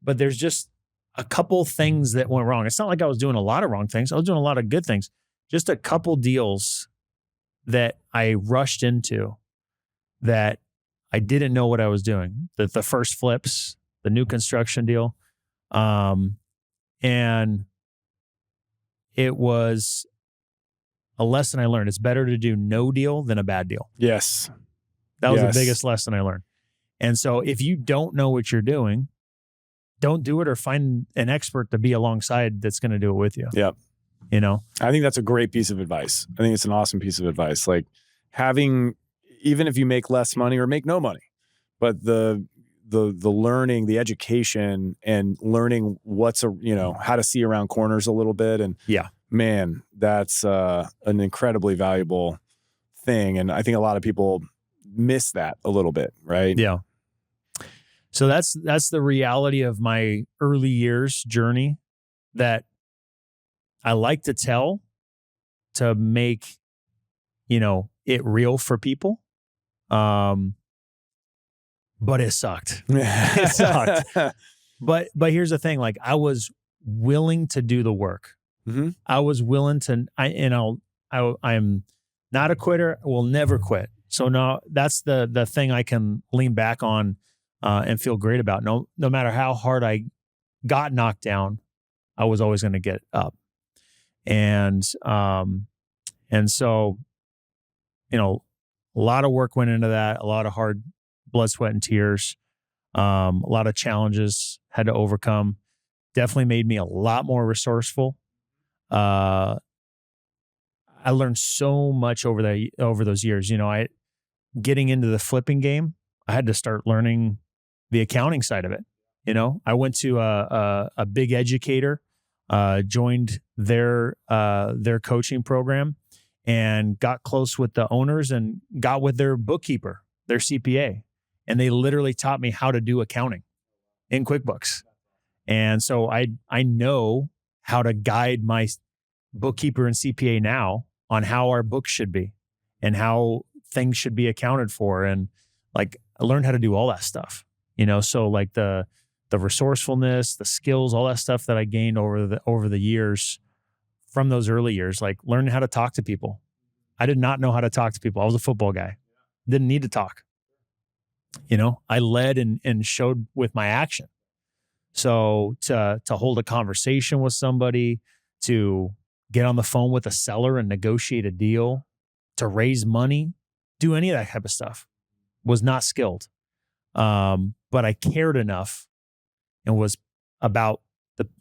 Speaker 2: but there's just a couple things that went wrong. It's not like I was doing a lot of wrong things. I was doing a lot of good things. Just a couple deals that I rushed into that I didn't know what I was doing. The first flips, the new construction deal. And it was a lesson I learned. It's better to do no deal than a bad deal.
Speaker 1: Yes.
Speaker 2: That was the biggest lesson I learned. And so if you don't know what you're doing, don't do it, or find an expert to be alongside that's going to do it with you.
Speaker 1: Yeah.
Speaker 2: I
Speaker 1: think that's a great piece of advice. I think it's an awesome piece of advice. Having, even if you make less money or make no money, but the learning, the education, and learning how to see around corners a little bit. And man, that's an incredibly valuable thing. And I think a lot of people miss that a little bit, right?
Speaker 2: Yeah. So that's the reality of my early years journey that I like to tell to make, it real for people. But it sucked. It sucked. But here's the thing, I was willing to do the work.
Speaker 1: Mm-hmm.
Speaker 2: I was willing to, I'm not a quitter. I will never quit. So no, that's the thing I can lean back on and feel great about. No matter how hard I got knocked down, I was always going to get up. And so, a lot of work went into that, a lot of hard blood, sweat, and tears, a lot of challenges had to overcome. Definitely made me a lot more resourceful. Uh, I learned so much over those years. I getting into the flipping game, I had to start learning the accounting side of it. I went to a big educator, joined their coaching program, and got close with the owners and got with their bookkeeper, their CPA, and they literally taught me how to do accounting in QuickBooks. And so I know how to guide my bookkeeper and CPA now on how our books should be and how things should be accounted for. And like I learned how to do all that stuff, so like the resourcefulness, the skills, all that stuff that I gained over the years from those early years, like learning how to talk to people. I did not know how to talk to people. I was a football guy. Didn't need to talk. I led and showed with my action. So to hold a conversation with somebody, to get on the phone with a seller and negotiate a deal, to raise money, do any of that type of stuff, was not skilled. But I cared enough and was about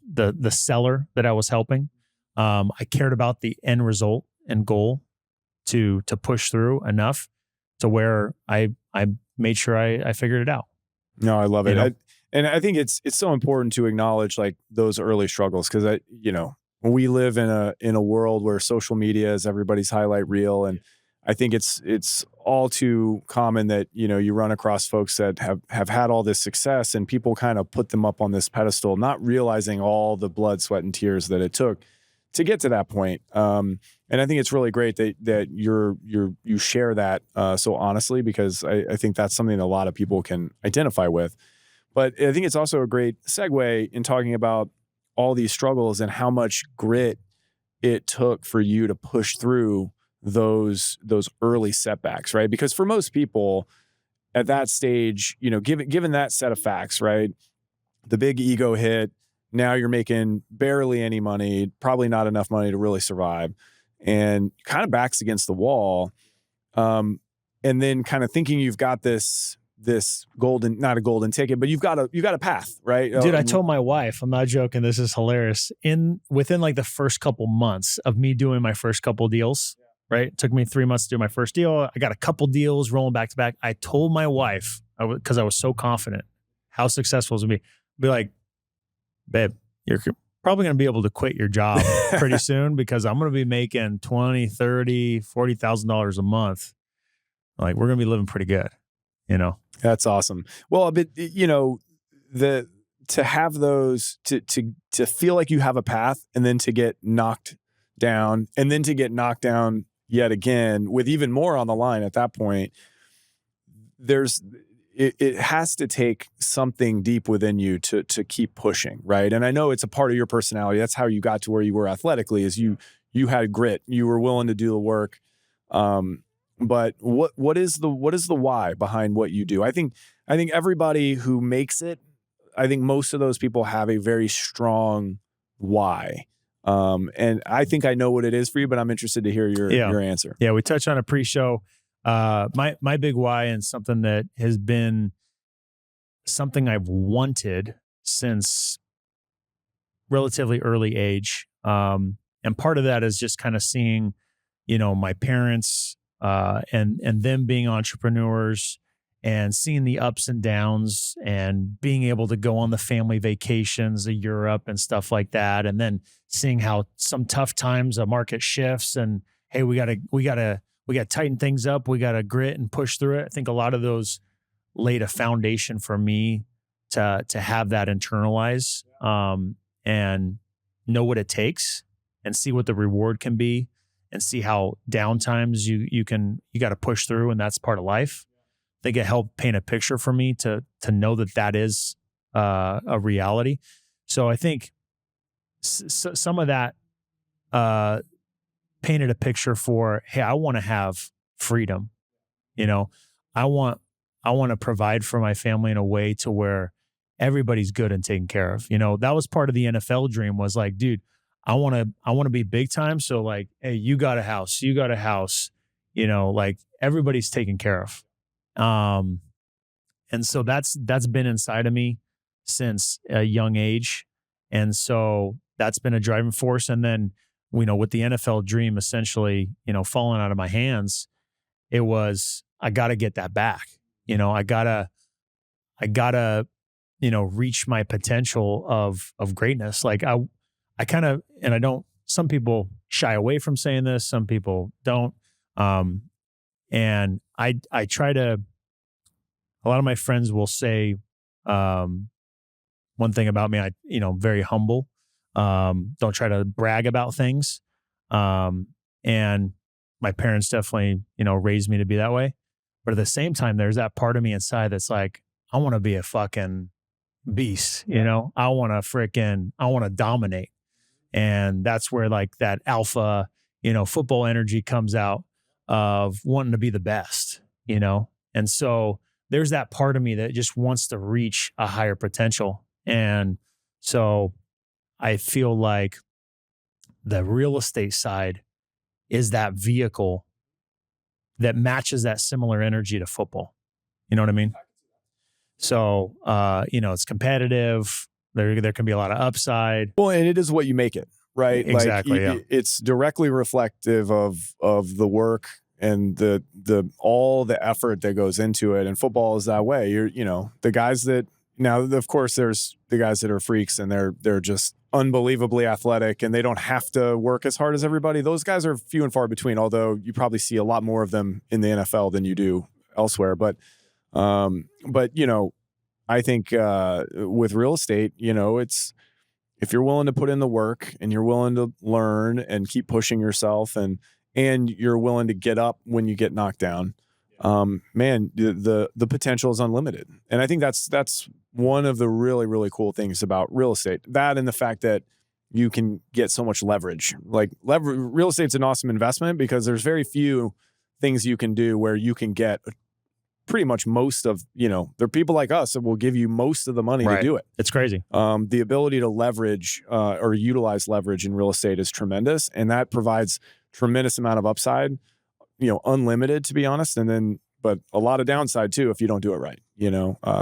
Speaker 2: the seller that I was helping. I cared about the end result and goal to push through enough to where I made sure I figured it out.
Speaker 1: No, I love it. And I think it's so important to acknowledge like those early struggles, because we live in a world where social media is everybody's highlight reel, and I think it's all too common that you run across folks that have had all this success, and people kind of put them up on this pedestal, not realizing all the blood, sweat, and tears that it took to get to that point. And I think it's really great that you share that so honestly, because I think that's something that a lot of people can identify with. But I think it's also a great segue in talking about all these struggles and how much grit it took for you to push through those early setbacks, right? Because for most people at that stage, given that set of facts, right, the big ego hit, now you're making barely any money, probably not enough money to really survive, and kind of backs against the wall. And then kind of thinking you've got this not a golden ticket, but you've got a path, right?
Speaker 2: Dude, I told my wife, I'm not joking, this is hilarious. Within like the first couple months of me doing my first couple deals, right? It took me 3 months to do my first deal. I got a couple deals rolling back to back. I told my wife, because I was so confident how successful it was going to be like, babe, you're probably going to be able to quit your job pretty soon, because I'm going to be making $20,000, $30,000, $40,000 a month. Like, we're going to be living pretty good,
Speaker 1: That's awesome. Well, but to have those, to feel like you have a path, and then to get knocked down, and then to get knocked down yet again with even more on the line at that point, it has to take something deep within you to keep pushing, right? And I know it's a part of your personality. That's how you got to where you were athletically, is you had grit. You were willing to do the work. But what is the why behind what you do? I think everybody who makes it, I think most of those people have a very strong why. And I think I know what it is for you, but I'm interested to hear your answer.
Speaker 2: Yeah, we touched on a pre-show. My big why, and something that has been something I've wanted since relatively early age. And part of that is just kind of seeing, my parents and them being entrepreneurs, and seeing the ups and downs, and being able to go on the family vacations to Europe and stuff like that. And then seeing how some tough times a market shifts, and hey, we gotta tighten things up. We gotta grit and push through it. I think a lot of those laid a foundation for me to have that internalize, and know what it takes, and see what the reward can be, and see how downtimes you got to push through, and that's part of life. I think it helped paint a picture for me to know that is a reality. So I think some of that painted a picture for, hey, I want to have freedom. You know, I want to provide for my family in a way to where everybody's good and taken care of. That was part of the NFL dream was like, dude, I want to be big time. So like, hey, you got a house, like everybody's taken care of. And so that's been inside of me since a young age. And so that's been a driving force. And then, with the NFL dream essentially, falling out of my hands, it was, I got to get that back. I gotta, reach my potential of greatness. Like I kind of, and I don't, some people shy away from saying this, some people don't. And I try to, a lot of my friends will say, one thing about me, very humble. Don't try to brag about things. And my parents definitely, raised me to be that way. But at the same time, there's that part of me inside that's like, I want to be a fucking beast, I want to dominate. And that's where like that alpha, football energy comes out of wanting to be the best, And so there's that part of me that just wants to reach a higher potential. And so I feel like the real estate side is that vehicle that matches that similar energy to football. You know what I mean? So, it's competitive. There can be a lot of upside.
Speaker 1: Well, and it is what you make it, right?
Speaker 2: Exactly.
Speaker 1: Like it's directly reflective of the work and the all the effort that goes into it. And football is that way. The guys that now, of course, there's the guys that are freaks and they're just unbelievably athletic and they don't have to work as hard as everybody. Those guys are few and far between, although you probably see a lot more of them in the NFL than you do elsewhere. But I think with real estate, it's if you're willing to put in the work and you're willing to learn and keep pushing yourself and you're willing to get up when you get knocked down, man, the potential is unlimited. And I think that's one of the really, really cool things about real estate. That and the fact that you can get so much leverage. Like real estate's an awesome investment because there's very few things you can do where you can get pretty much most of, there are people like us that will give you most of the money to do it.
Speaker 2: It's crazy.
Speaker 1: The ability to leverage or utilize leverage in real estate is tremendous. And that provides tremendous amount of upside, unlimited to be honest. And then, but a lot of downside too, if you don't do it right,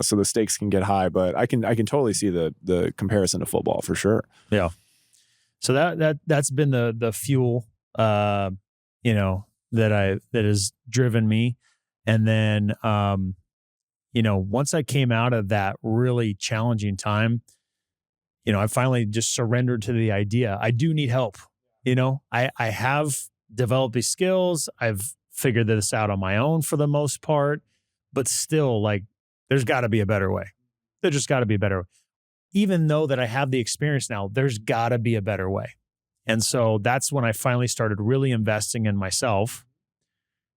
Speaker 1: so the stakes can get high, but I can totally see the comparison to football for sure.
Speaker 2: Yeah. So that's been the fuel, that has driven me. And then, once I came out of that really challenging time, I finally just surrendered to the idea. I do need help. I have developed these skills. I've figured this out on my own for the most part, but still like there's got to be a better way. There just got to be a better way. Even though that I have the experience now, there's got to be a better way. And so that's when I finally started really investing in myself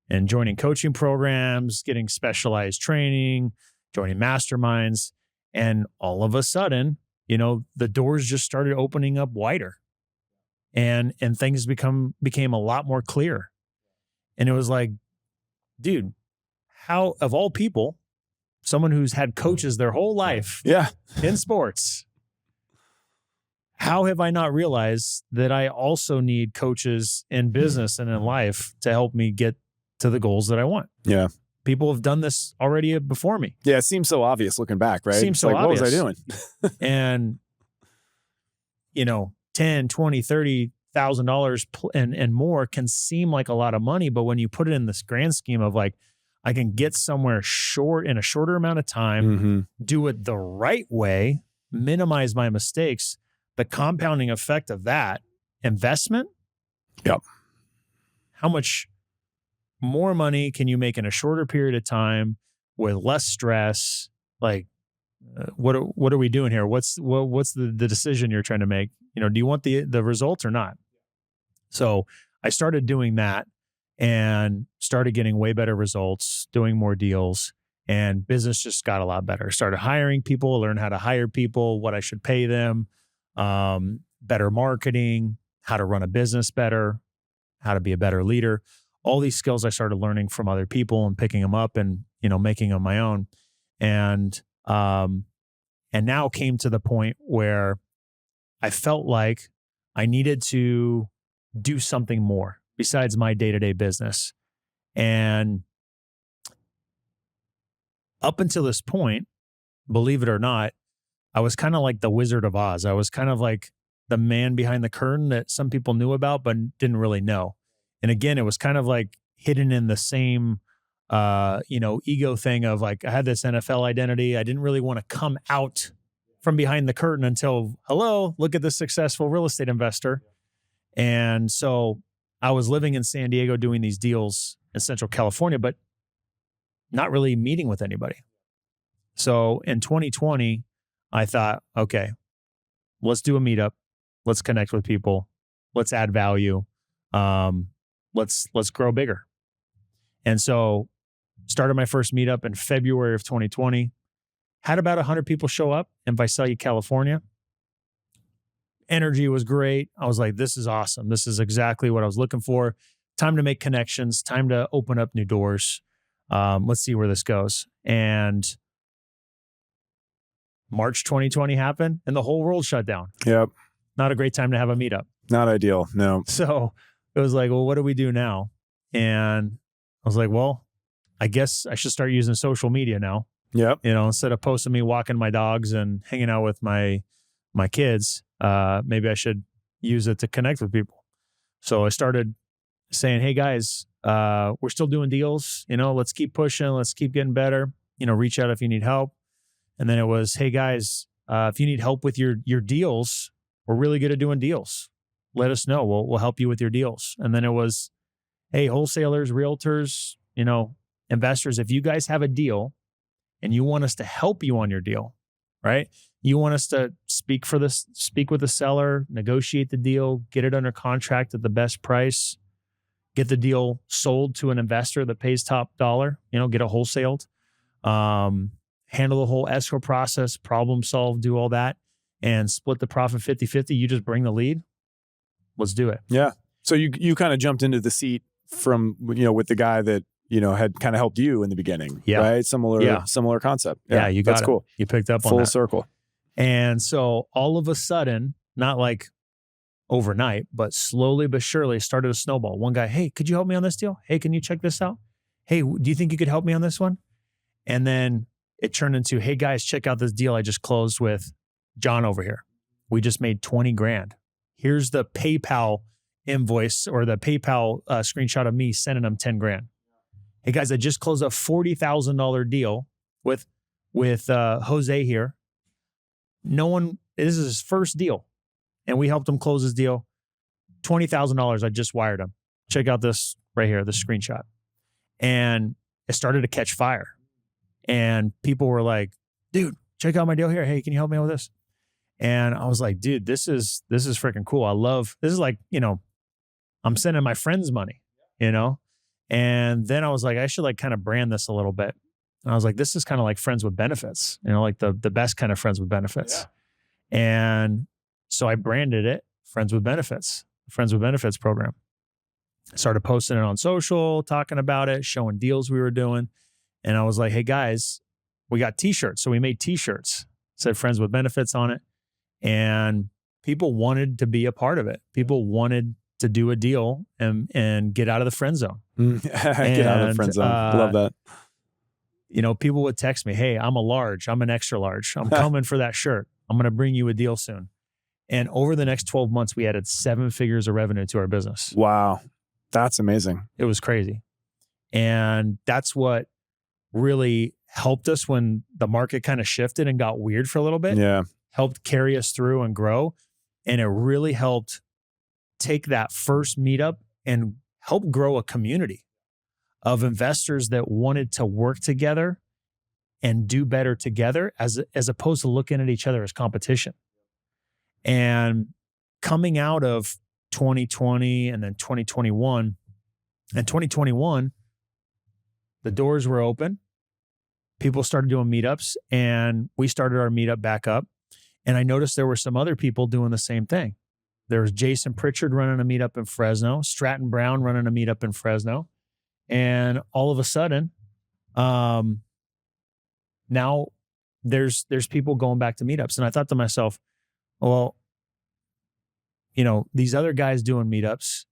Speaker 2: and joining coaching programs, getting specialized training, joining masterminds. And all of a sudden, the doors just started opening up wider and things became a lot more clear. And it was like, dude, how of all people, someone who's had coaches their whole life in sports, how have I not realized that I also need coaches in business and in life to help me get to the goals that I want?
Speaker 1: Yeah.
Speaker 2: People have done this already before me.
Speaker 1: Yeah. It seems so obvious looking back, right?
Speaker 2: Seems so obvious.
Speaker 1: What was I doing?
Speaker 2: And, $10, $20, $30,000 and more can seem like a lot of money. But when you put it in this grand scheme of like, I can get somewhere short in a shorter amount of time, do it the right way, minimize my mistakes, the compounding effect of that investment.
Speaker 1: Yep.
Speaker 2: How much more money can you make in a shorter period of time with less stress? Like, what are we doing here? What's the decision you're trying to make? Do you want the result or not? So I started doing that and started getting way better results, doing more deals, and business just got a lot better. Started hiring people, learn how to hire people, what I should pay them, better marketing, how to run a business better, how to be a better leader. all these skills I started learning from other people and picking them up and, making them my own. And, and now came to the point where I felt like I needed to do something more besides my day-to-day business. And up until this point, believe it or not, I was kind of like the Wizard of Oz. I was kind of like the man behind the curtain that some people knew about, but didn't really know. And again, it was kind of like hidden in the same, ego thing of like, I had this NFL identity. I didn't really want to come out from behind the curtain until, hello, look at this successful real estate investor. And so I was living in San Diego doing these deals in Central California, but not really meeting with anybody. So in 2020, I thought, okay, let's do a meetup. Let's connect with people. Let's add value. Let's grow bigger. And so started my first meetup in February of 2020. Had about 100 people show up in Visalia, California. Energy was great. I was like, this is awesome. This is exactly what I was looking for. Time to make connections. Time to open up new doors. Let's see where this goes. And March 2020 happened and the whole world shut down.
Speaker 1: Yep.
Speaker 2: Not a great time to have a meetup.
Speaker 1: Not ideal. No.
Speaker 2: So it was like, well, what do we do now? And I was like, well, I guess I should start using social media now.
Speaker 1: Yep.
Speaker 2: Instead of posting me walking my dogs and hanging out with my kids, maybe I should use it to connect with people. So I started saying, hey guys, we're still doing deals. Let's keep pushing. Let's keep getting better. Reach out if you need help. And then it was, hey guys, if you need help with your deals, we're really good at doing deals. Let us know. We'll help you with your deals. And then it was, hey, wholesalers, realtors, investors, if you guys have a deal and you want us to help you on your deal, right? You want us to speak with the seller, negotiate the deal, get it under contract at the best price, get the deal sold to an investor that pays top dollar, get it wholesaled, handle the whole escrow process, problem solve, do all that, and split the profit 50-50. You just bring the lead. Let's do it.
Speaker 1: Yeah. So you kind of jumped into the seat from, with the guy that, had kind of helped you in the beginning, right? Similar concept.
Speaker 2: Yeah, you got
Speaker 1: That's
Speaker 2: it.
Speaker 1: cool.
Speaker 2: You picked up on
Speaker 1: full
Speaker 2: that.
Speaker 1: circle.
Speaker 2: And so all of a sudden, not like overnight, but slowly but surely started a snowball. One guy, hey, could you help me on this deal? Hey, can you check this out? Hey, do you think you could help me on this one? And then it turned into, hey guys, check out this deal I just closed with John over here. We just made 20 grand. Here's the PayPal invoice or the PayPal screenshot of me sending them 10 grand. Hey guys, I just closed a $40,000 deal with Jose here. This is his first deal. And we helped him close his deal. $20,000, I just wired him. Check out this right here, the screenshot. And it started to catch fire. And people were like, dude, check out my deal here. Hey, can you help me out with this? And I was like, dude, this is freaking cool. This is like, I'm sending my friends money, And then I was like, I should like kind of brand this a little bit. And I was like, this is kind of like friends with benefits, like the best kind of friends with benefits. Yeah. And so I branded it Friends with Benefits program. I started posting it on social, talking about it, showing deals we were doing. And I was like, hey guys, we got t-shirts. So we made t-shirts, said Friends with Benefits on it. And people wanted to be a part of it. People wanted to do a deal and get out of the friend zone.
Speaker 1: Get out of the friend zone. Love that.
Speaker 2: People would text me, hey, I'm a large. I'm an extra large. I'm coming for that shirt. I'm going to bring you a deal soon. And over the next 12 months, we added 7 figures of revenue to our business.
Speaker 1: Wow. That's amazing.
Speaker 2: It was crazy. And that's what really helped us when the market kind of shifted and got weird for a little bit.
Speaker 1: Yeah.
Speaker 2: Helped carry us through and grow. And it really helped take that first meetup and help grow a community of investors that wanted to work together and do better together as opposed to looking at each other as competition. And coming out of 2020 and then 2021, the doors were open. People started doing meetups and we started our meetup back up. And I noticed there were some other people doing the same thing. There was Jason Pritchard running a meetup in Fresno, Stratton Brown running a meetup in Fresno. And all of a sudden, now there's people going back to meetups. And I thought to myself, well, these other guys doing meetups,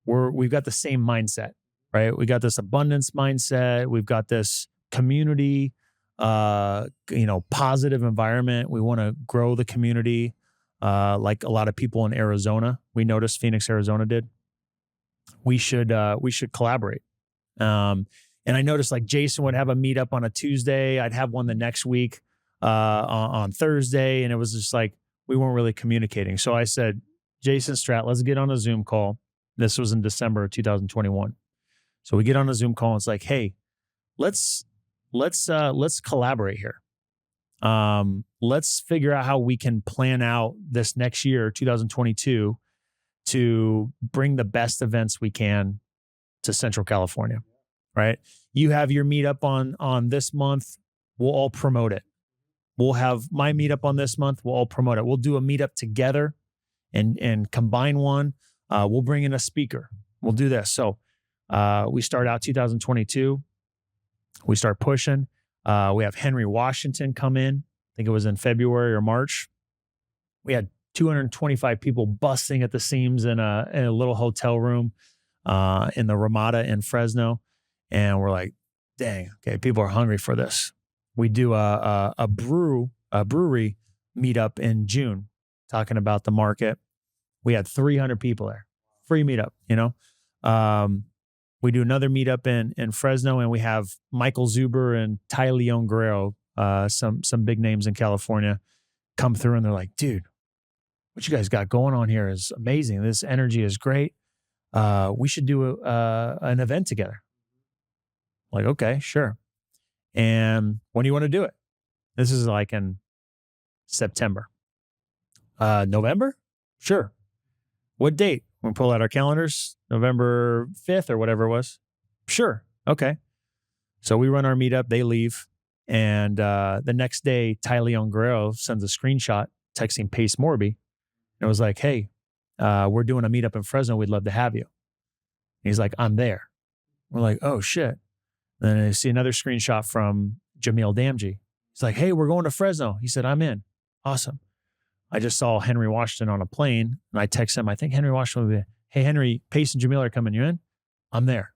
Speaker 2: we've got the same mindset, right? We got this abundance mindset. We've got this community, positive environment. We want to grow the community, like a lot of people in Arizona. We noticed Phoenix, Arizona did. We should collaborate. And I noticed like Jason would have a meetup on a Tuesday. I'd have one the next week on Thursday. And it was just like, we weren't really communicating. So I said, Jason Strat, let's get on a Zoom call. This was in December of 2021. So we get on a Zoom call and it's like, hey, let's collaborate here. Let's figure out how we can plan out this next year, 2022, to bring the best events we can to Central California, right? You have your meetup on this month. We'll all promote it. We'll have my meetup on this month. We'll all promote it. We'll do a meetup together and combine one. We'll bring in a speaker. We'll do this. So we start out 2022. We start pushing. We have Henry Washington come in. I think it was in February or March. We had 225 people busting at the seams in a little hotel room in the Ramada in Fresno. And we're like, dang, okay, people are hungry for this. We do a brewery meetup in June, talking about the market. We had 300 people there, free meetup, We do another meetup in Fresno, and we have Michael Zuber and Ty Leon Guerrero, some big names in California, come through, and they're like, dude, what you guys got going on here is amazing. This energy is great. We should do an event together. Like, okay, sure. And when do you want to do it? This is like in September. November? Sure. What date? We'll pull out our calendars, November 5th or whatever it was. Sure. Okay. So we run our meetup, they leave. And the next day, Ty Leon Guerrero sends a screenshot texting Pace Morby. And it was like, hey, we're doing a meetup in Fresno. We'd love to have you. And he's like, I'm there. We're like, oh, shit. And then I see another screenshot from Jamil Damji. He's like, hey, we're going to Fresno. He said, I'm in. Awesome. I just saw Henry Washington on a plane, and I text him. I think Henry Washington would be, hey, Henry, Pace and Jamil are coming. You in? I'm there.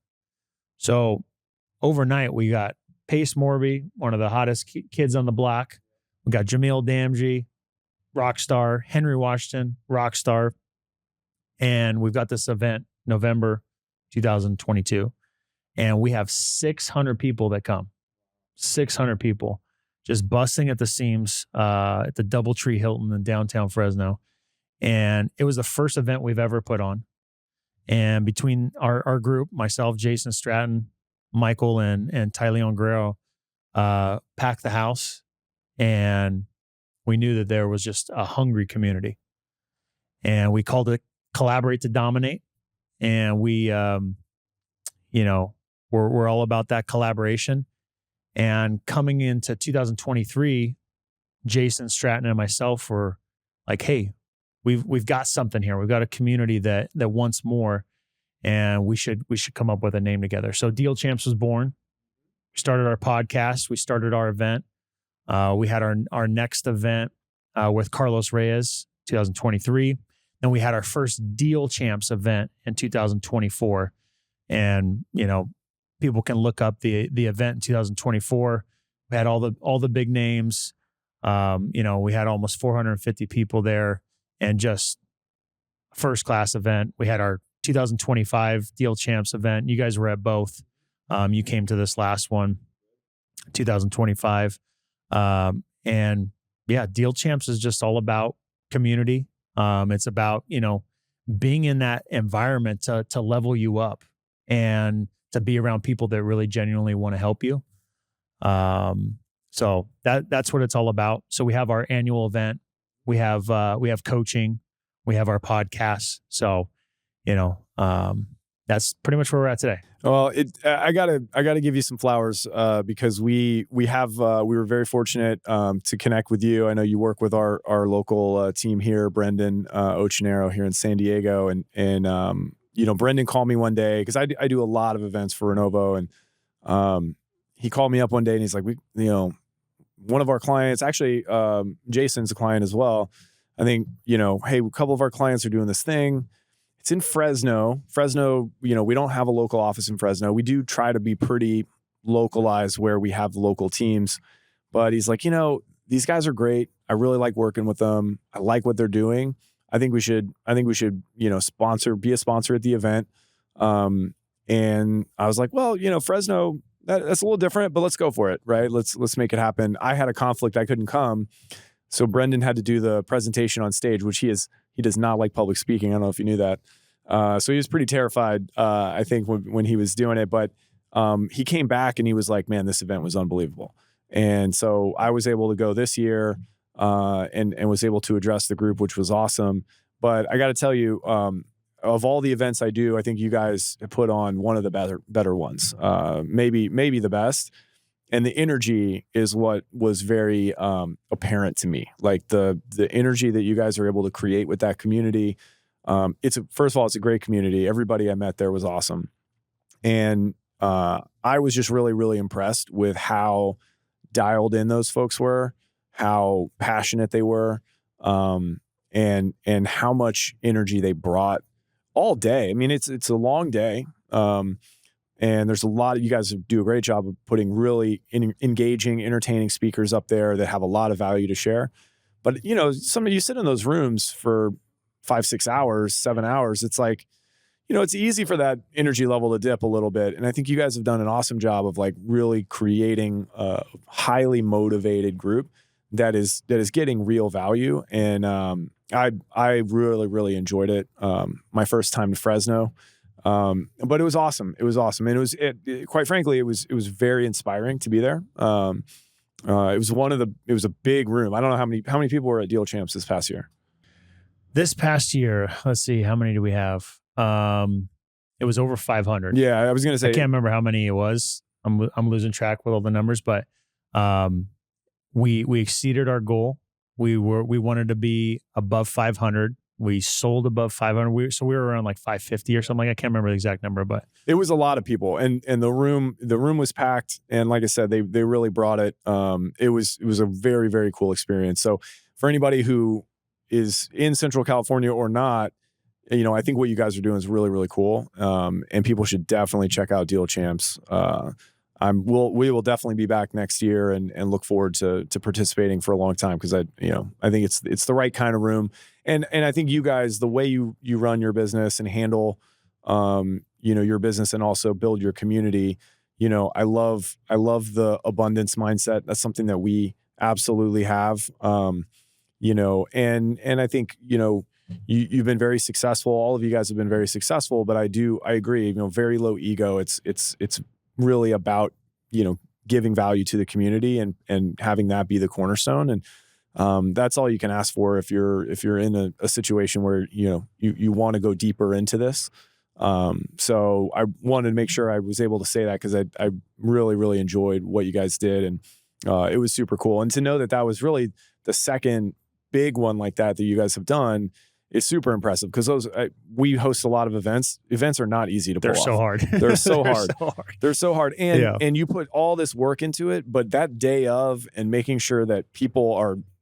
Speaker 2: So overnight, we got Pace Morby, one of the hottest kids on the block. We got Jamil Damji, rock star, Henry Washington, rock star. And we've got this event, November 2022. And we have 600 people that come. 600 people just busting at the seams at the Doubletree Hilton in downtown Fresno. And it was the first event we've ever put on. And between our group, myself, Jason Stratton, Michael, and Ty Leon Guerrero, packed the house. And we knew that there was just a hungry community. And we called it Collaborate to Dominate. And we, we're all about that collaboration. And coming into 2023, Jason Stratton and myself were like, hey, we've got something here. We've got a community that wants more, and we should come up with a name together. So Deal Champs was born. We started our podcast. We started our event. We had our next event with Carlos Reyes, 2023. Then we had our first Deal Champs event in 2024. And, people can look up the event in 2024. We had all the big names. We had almost 450 people there, and just first class event. We had our 2025 Deal Champs event. You guys were at both. You came to this last one, 2025. And yeah, Deal Champs is just all about community. It's about, being in that environment to level you up and to be around people that really genuinely want to help you. So that's what it's all about. So we have our annual event. We have coaching. We have our podcasts. So, that's pretty much where we're at today.
Speaker 1: Well, I gotta give you some flowers because we were very fortunate to connect with you. I know you work with our local team here, Brendan Ochenero here in San Diego, and Brendan called me one day because I do a lot of events for Renovo, and he called me up one day and he's like, one of our clients, actually, Jason's a client as well. I think, hey, a couple of our clients are doing this thing. It's in Fresno. Fresno, we don't have a local office in Fresno. We do try to be pretty localized where we have local teams. But he's like, these guys are great. I really like working with them. I like what they're doing. I think we should, be a sponsor at the event. And I was like, well, Fresno, that's a little different, but let's go for it, right? Let's make it happen. I had a conflict. I couldn't come. So Brendan had to do the presentation on stage, which he does not like public speaking. I don't know if you knew that. So he was pretty terrified, I think, when he was doing it. But he came back and he was like, man, this event was unbelievable. And so I was able to go this year and was able to address the group, which was awesome. But I got to tell you, of all the events I do, I think you guys have put on one of the better ones, maybe the best. And the energy is what was very apparent to me. Like the energy that you guys are able to create with that community. First of all, it's a great community. Everybody I met there was awesome. And I was just really, really impressed with how dialed in those folks were, how passionate they were, and how much energy they brought all day. I mean, it's a long day. And there's a lot of, you guys do a great job of putting really engaging, entertaining speakers up there that have a lot of value to share. But, some of you sit in those rooms for 5, 6 hours, 7 hours. It's like, it's easy for that energy level to dip a little bit. And I think you guys have done an awesome job of like really creating a highly motivated group that is getting real value. And I really, really enjoyed it. My first time to Fresno. But it was awesome. It was awesome. And quite frankly, it was very inspiring to be there. It was a big room. I don't know how many people were at Deal Champs this past year.
Speaker 2: This past year, let's see, how many do we have? It was over 500.
Speaker 1: Yeah, I was going to say,
Speaker 2: I can't remember how many it was. I'm losing track with all the numbers, but we exceeded our goal. We wanted to be above 500. We sold above 500. So we were around like 550 or something. I can't remember the exact number, but
Speaker 1: it was a lot of people, and the room was packed. And like I said, they really brought it. It was a very, very cool experience. So for anybody who is in Central California or not, I think what you guys are doing is really, really cool. And people should definitely check out Deal Champs. We will definitely be back next year and look forward to participating for a long time, because I think it's the right kind of room. And I think you guys, the way you run your business and handle your business and also build your community, I love the abundance mindset. That's something that we absolutely have. And I think you've been very successful. All of you guys have been very successful, but I agree, very low ego. It's really about, giving value to the community and having that be the cornerstone. And that's all you can ask for if you're in a situation where, you want to go deeper into this. So I wanted to make sure I was able to say that, because I really, really enjoyed what you guys did. And it was super cool. And to know that was really the second big one like that you guys have done, it's super impressive, because we host a lot of events. Events are not easy to pull off.
Speaker 2: They're so hard.
Speaker 1: They're so hard.
Speaker 2: So hard.
Speaker 1: They're so hard. And you put all this work into it, but that day of and making sure that people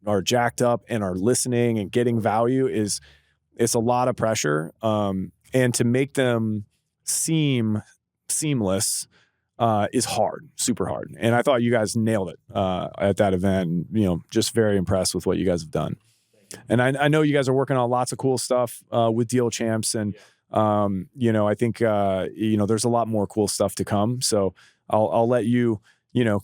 Speaker 1: are jacked up and are listening and getting value it's a lot of pressure. And to make them seem seamless is hard, super hard. And I thought you guys nailed it at that event. Just very impressed with what you guys have done. And I know you guys are working on lots of cool stuff with Deal Champs, and I think there's a lot more cool stuff to come. So I'll let you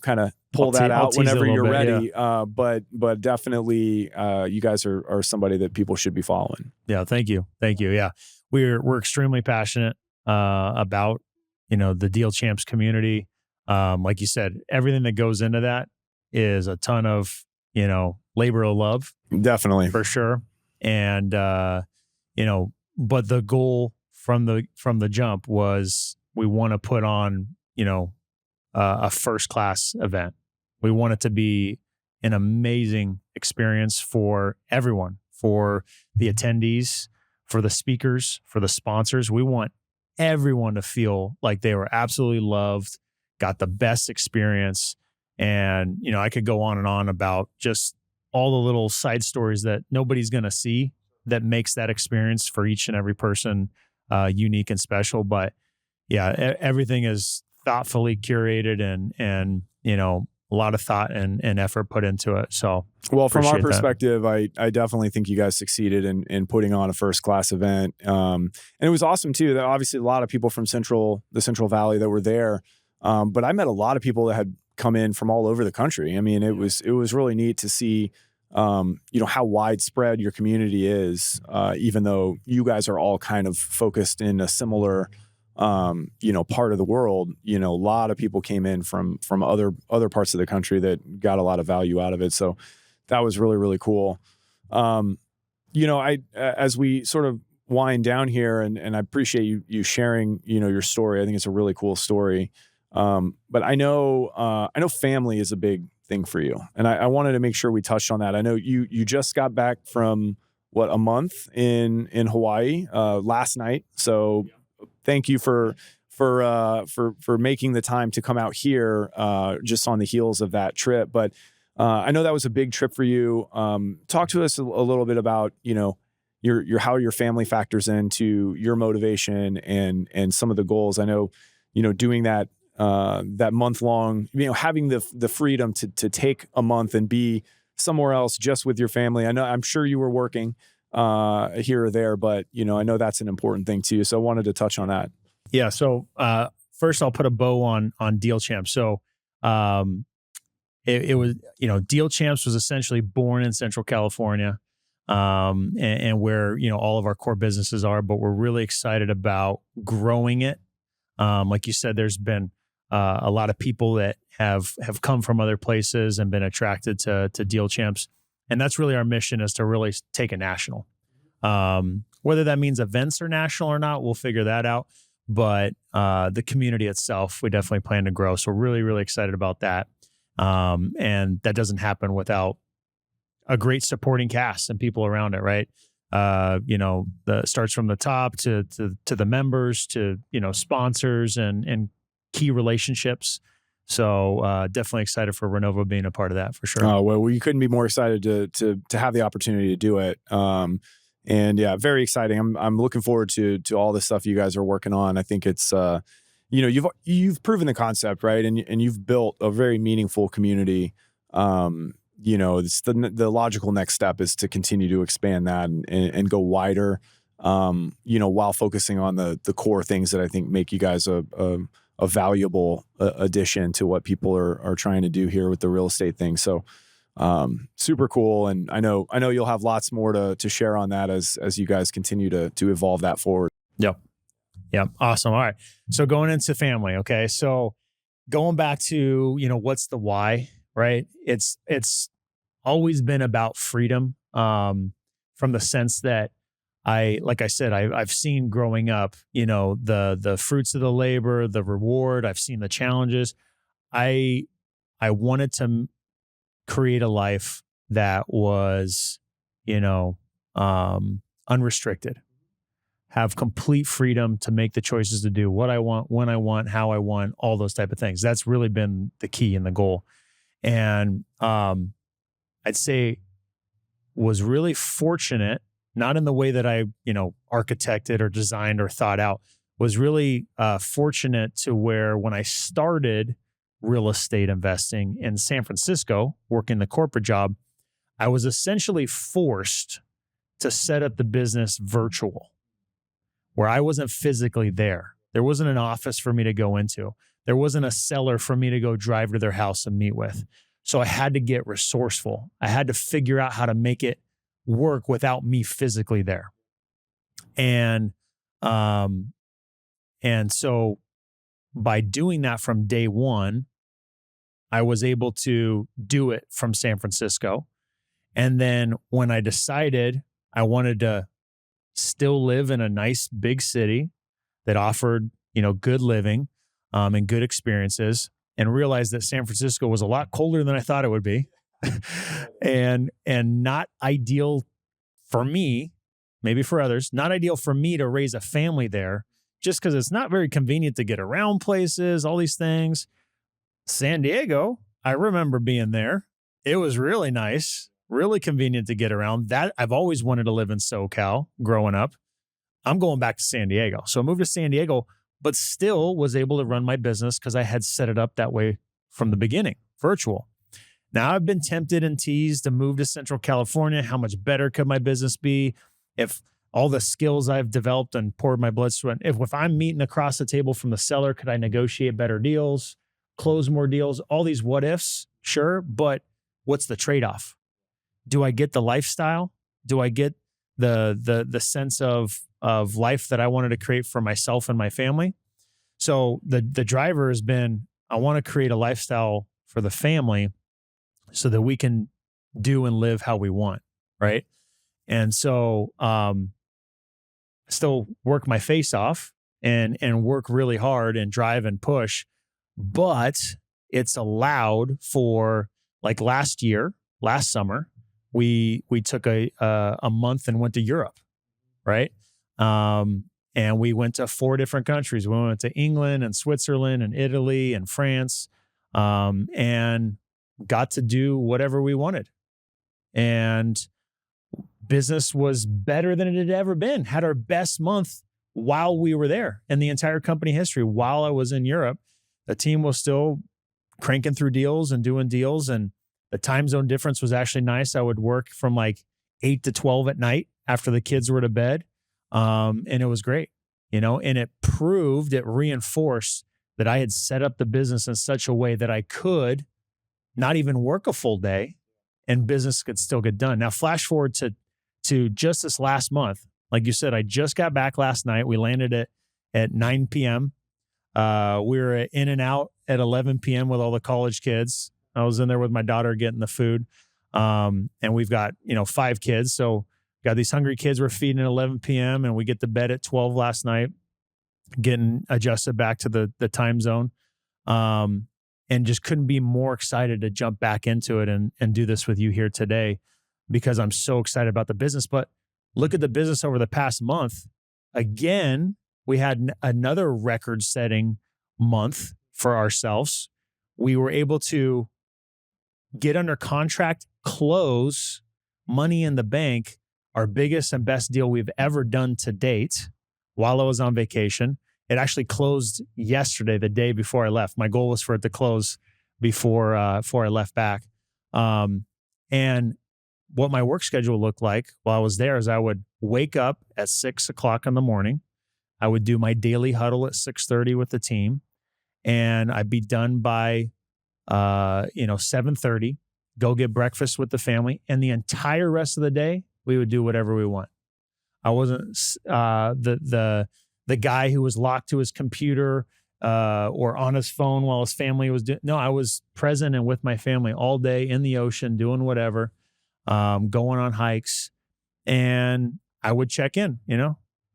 Speaker 1: kind of pull that out whenever you're ready. Yeah. But definitely you guys are somebody that people should be following.
Speaker 2: Yeah, thank you. Yeah, we're extremely passionate about the Deal Champs community. Like you said, everything that goes into that is a ton of labor of love.
Speaker 1: Definitely.
Speaker 2: For sure. And, but the goal from the jump was, we want to put on, a first class event. We want it to be an amazing experience for everyone, for the attendees, for the speakers, for the sponsors. We want everyone to feel like they were absolutely loved, got the best experience. And, I could go on and on about just all the little side stories that nobody's going to see that makes that experience for each and every person unique and special. But yeah, everything is thoughtfully curated and a lot of thought and effort put into it. So,
Speaker 1: well, from our
Speaker 2: appreciate that.
Speaker 1: perspective, I definitely think you guys succeeded in putting on a first class event. And it was awesome too. That obviously a lot of people from the Central Valley that were there. But I met a lot of people that had come in from all over the country. I mean, it was really neat to see, how widespread your community is, even though you guys are all kind of focused in a similar, part of the world. A lot of people came in from other parts of the country that got a lot of value out of it. So that was really, really cool. As we sort of wind down here, and I appreciate you sharing, your story. I think it's a really cool story. But I know family is a big thing for you, and I wanted to make sure we touched on that. I know you just got back from a month in Hawaii last night. So thank you for making the time to come out here just on the heels of that trip. But I know that was a big trip for you. Talk to us a little bit about your how your family factors into your motivation and some of the goals. I know doing that month long, having the freedom to take a month and be somewhere else just with your family. I'm sure you were working here or there, but I know that's an important thing to you. So I wanted to touch on that.
Speaker 2: Yeah. So first I'll put a bow on Deal Champs. So it was, Deal Champs was essentially born in Central California, and where, all of our core businesses are, but we're really excited about growing it. Like you said, there's been a lot of people that have come from other places and been attracted to Deal Champs. And that's really our mission, is to really take it national. Whether that means events are national or not, we'll figure that out. But the community itself, we definitely plan to grow. So we're really, really excited about that. And that doesn't happen without a great supporting cast and people around it, right? Starts from the top to the members to, sponsors and key relationships. So definitely excited for Renovo being a part of that for sure.
Speaker 1: Oh, well, we couldn't be more excited to have the opportunity to do it. And yeah, very exciting. I'm looking forward to all the stuff you guys are working on. I think it's, you've proven the concept, right? And you've built a very meaningful community. It's the logical next step is to continue to expand that and go wider, while focusing on the core things that I think make you guys a valuable addition to what people are trying to do here with the real estate thing. So, super cool. And I know you'll have lots more to share on that as you guys continue to evolve that forward.
Speaker 2: Yep. Awesome. All right. So going into family. Okay. So going back to, what's the why, right? It's always been about freedom, from the sense that like I said, I've seen growing up, the fruits of the labor, the reward. I've seen the challenges. I wanted to create a life that was, unrestricted, have complete freedom to make the choices to do what I want, when I want, how I want, all those type of things. That's really been the key and the goal. And I'd say was really fortunate, not in the way that I, architected or designed or thought out, was really fortunate to where when I started real estate investing in San Francisco, working the corporate job, I was essentially forced to set up the business virtual, where I wasn't physically there. There wasn't an office for me to go into. There wasn't a seller for me to go drive to their house and meet with. So I had to get resourceful. I had to figure out how to make it work without me physically there. And so by doing that from day one, I was able to do it from San Francisco. And then when I decided I wanted to still live in a nice big city that offered, good living, and good experiences, and realized that San Francisco was a lot colder than I thought it would be, and not ideal for me, maybe for others, not ideal for me to raise a family there, just because it's not very convenient to get around places, all these things. San Diego, I remember being there. It was really nice, really convenient to get around. That I've always wanted to live in SoCal growing up. I'm going back to San Diego. So I moved to San Diego, but still was able to run my business because I had set it up that way from the beginning, virtual. Now I've been tempted and teased to move to Central California. How much better could my business be if all the skills I've developed and poured my blood, sweat, if I'm meeting across the table from the seller, could I negotiate better deals, close more deals, all these what ifs? Sure. But what's the trade-off? Do I get the lifestyle? Do I get the sense of life that I wanted to create for myself and my family? So the driver has been, I want to create a lifestyle for the family so that we can do and live how we want, right? And so still work my face off and work really hard and drive and push, but it's allowed for, like last summer, we took a month and went to Europe, right? And we went to 4 different countries. We went to England and Switzerland and Italy and France, and got to do whatever we wanted. And business was better than it had ever been. Had our best month while we were there in the entire company history. While I was in Europe, the team was still cranking through deals and doing deals. And the time zone difference was actually nice. I would work from like 8 to 12 at night after the kids were to bed. And it was great, and it reinforced that I had set up the business in such a way that I could not even work a full day and business could still get done. Now, flash forward to just this last month. Like you said, I just got back last night. We landed at 9 p.m. We were in and out at 11 p.m. with all the college kids. I was in there with my daughter getting the food. And we've got, 5 kids. So got these hungry kids we're feeding at 11 p.m. and we get to bed at 12 last night, getting adjusted back to the time zone. And just couldn't be more excited to jump back into it and do this with you here today, because I'm so excited about the business. But look at the business over the past month. Again, we had another record-setting month for ourselves. We were able to get under contract, close, money in the bank, our biggest and best deal we've ever done to date while I was on vacation. It actually closed yesterday, the day before I left. My goal was for it to close before I left back. And what my work schedule looked like while I was there is I would wake up at 6 o'clock in the morning. I would do my daily huddle at 6:30 with the team, and I'd be done by 7:30. Go get breakfast with the family, and the entire rest of the day we would do whatever we want. I wasn't the guy who was locked to his computer or on his phone while his family was doing. No, I was present and with my family all day in the ocean, doing whatever, going on hikes. And I would check in,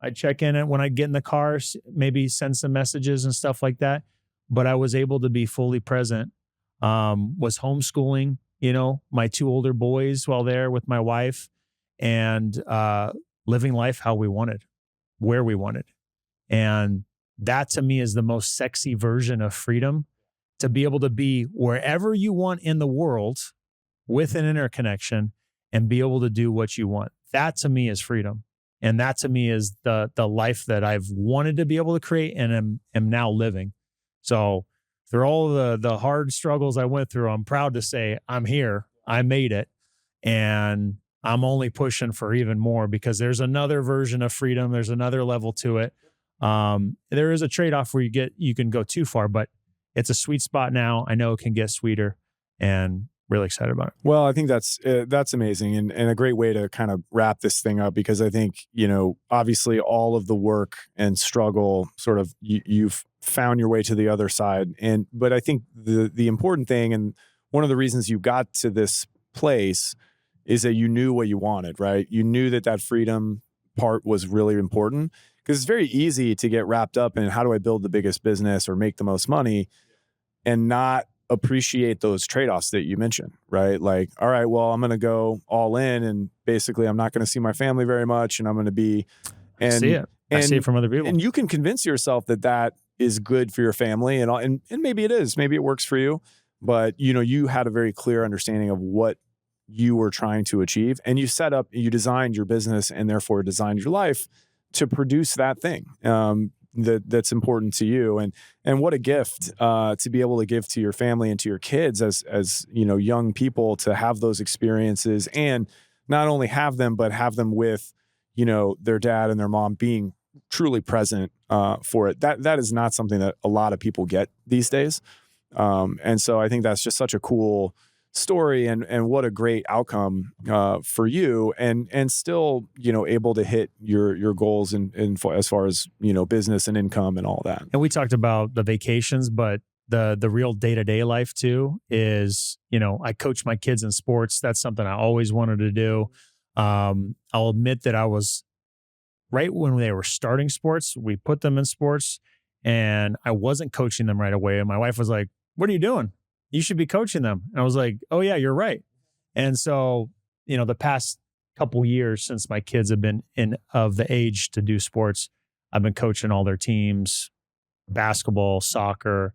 Speaker 2: I'd check in when I'd get in the car, maybe send some messages and stuff like that. But I was able to be fully present, was homeschooling, my 2 older boys while there with my wife, and living life how we wanted, where we wanted. And that to me is the most sexy version of freedom, to be able to be wherever you want in the world with an interconnection and be able to do what you want. That to me is freedom. And that to me is the life that I've wanted to be able to create and am now living. So through all the hard struggles I went through, I'm proud to say I'm here. I made it. And I'm only pushing for even more, because there's another version of freedom. There's another level to it. There is a trade-off where you can go too far, but it's a sweet spot now. I know it can get sweeter, and really excited about it.
Speaker 1: Well, I think that's amazing and a great way to kind of wrap this thing up, because I think, obviously all of the work and struggle sort of you've found your way to the other side. But I think the important thing, and one of the reasons you got to this place, is that you knew what you wanted, right? You knew that freedom part was really important, because it's very easy to get wrapped up in how do I build the biggest business or make the most money and not appreciate those trade-offs that you mentioned, right? Like, all right, well, I'm going to go all in and basically I'm not going to see my family very much and I'm going to be,
Speaker 2: I see
Speaker 1: and,
Speaker 2: it. I see it from other people.
Speaker 1: and you can convince yourself that that is good for your family and maybe it is, maybe it works for you, but you had a very clear understanding of what you were trying to achieve and you designed your business and therefore designed your life to produce that thing. That's important to you, and what a gift to be able to give to your family and to your kids as young people, to have those experiences and not only have them but have them with their dad and their mom being truly present for it. That is not something that a lot of people get these days, and so I think that's just such a cool story and what a great outcome for you and still able to hit your goals in as far as business and income and all that.
Speaker 2: And we talked about the vacations, but the real day-to-day life too is, I coach my kids in sports. That's something I always wanted to do. I'll admit that I was right when they were starting sports, we put them in sports and I wasn't coaching them right away. And my wife was like, "What are you doing? You should be coaching them." And I was like, "Oh yeah, you're right." And so, the past couple years since my kids have been of the age to do sports, I've been coaching all their teams, basketball, soccer.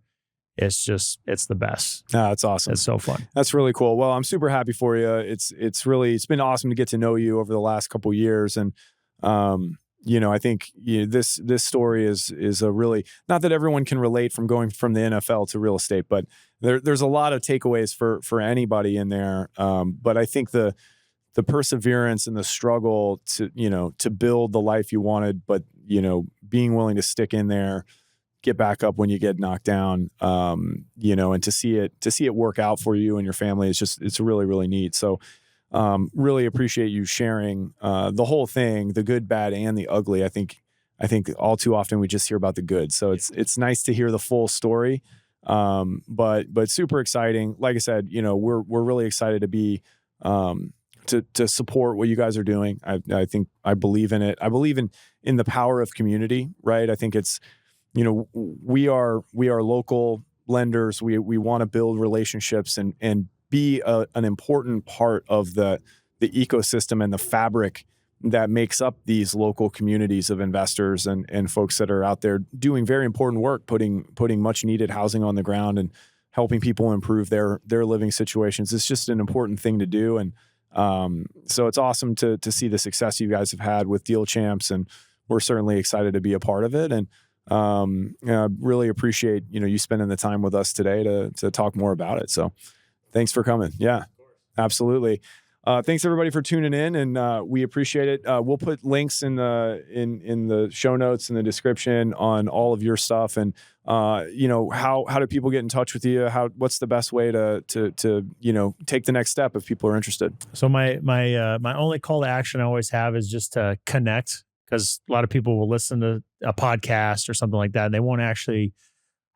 Speaker 2: It's the best.
Speaker 1: Ah, that's awesome.
Speaker 2: It's so fun.
Speaker 1: That's really cool. Well, I'm super happy for you. It's been awesome to get to know you over the last couple years. And, I think this story is a really, not that everyone can relate from going from the NFL to real estate, but there's a lot of takeaways for anybody in there. But I think the perseverance and the struggle to build the life you wanted, but being willing to stick in there, get back up when you get knocked down, and to see it work out for you and your family it's really, really neat. So really appreciate you sharing the whole thing, the good, bad, and the ugly. I think all too often we just hear about the good. So it's nice to hear the full story. But super exciting. Like I said, we're really excited to be to support what you guys are doing. I think I believe in it. I believe in the power of community, right? I think it's we are local lenders. We want to build relationships and be an important part of the ecosystem and the fabric that makes up these local communities of investors and folks that are out there doing very important work, putting much needed housing on the ground and helping people improve their living situations. It's just an important thing to do. And so it's awesome to see the success you guys have had with Deal Champs, and we're certainly excited to be a part of it. And really appreciate you spending the time with us today to talk more about it. So thanks for coming. Yeah, absolutely. Thanks everybody for tuning in, and we appreciate it. We'll put links in the show notes in the description on all of your stuff, and how do people get in touch with you? What's the best way to take the next step if people are interested?
Speaker 2: So my only call to action I always have is just to connect, because a lot of people will listen to a podcast or something like that, and they won't actually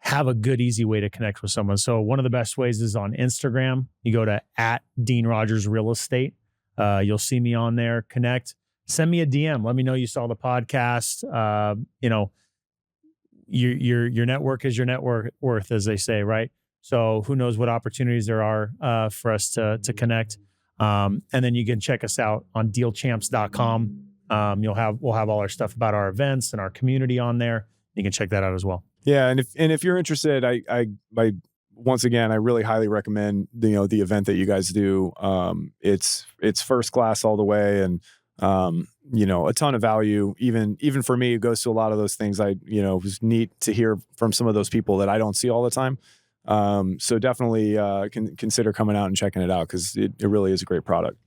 Speaker 2: have a good, easy way to connect with someone. So one of the best ways is on Instagram. You go to @DeanRogersRealEstate. You'll see me on there. Connect. Send me a DM. Let me know you saw the podcast. Your network is your net worth, as they say, right? So who knows what opportunities there are for us to connect. And then you can check us out on dealchamps.com. We'll have all our stuff about our events and our community on there. You can check that out as well.
Speaker 1: Yeah, and if you're interested, I once again I really highly recommend the event that you guys do. It's first class all the way, and a ton of value. Even for me, who goes to a lot of those things, it was neat to hear from some of those people that I don't see all the time. So definitely consider coming out and checking it out, because it really is a great product.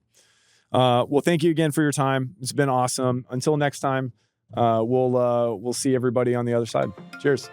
Speaker 1: Well, thank you again for your time. It's been awesome. Until next time, we'll see everybody on the other side. Cheers.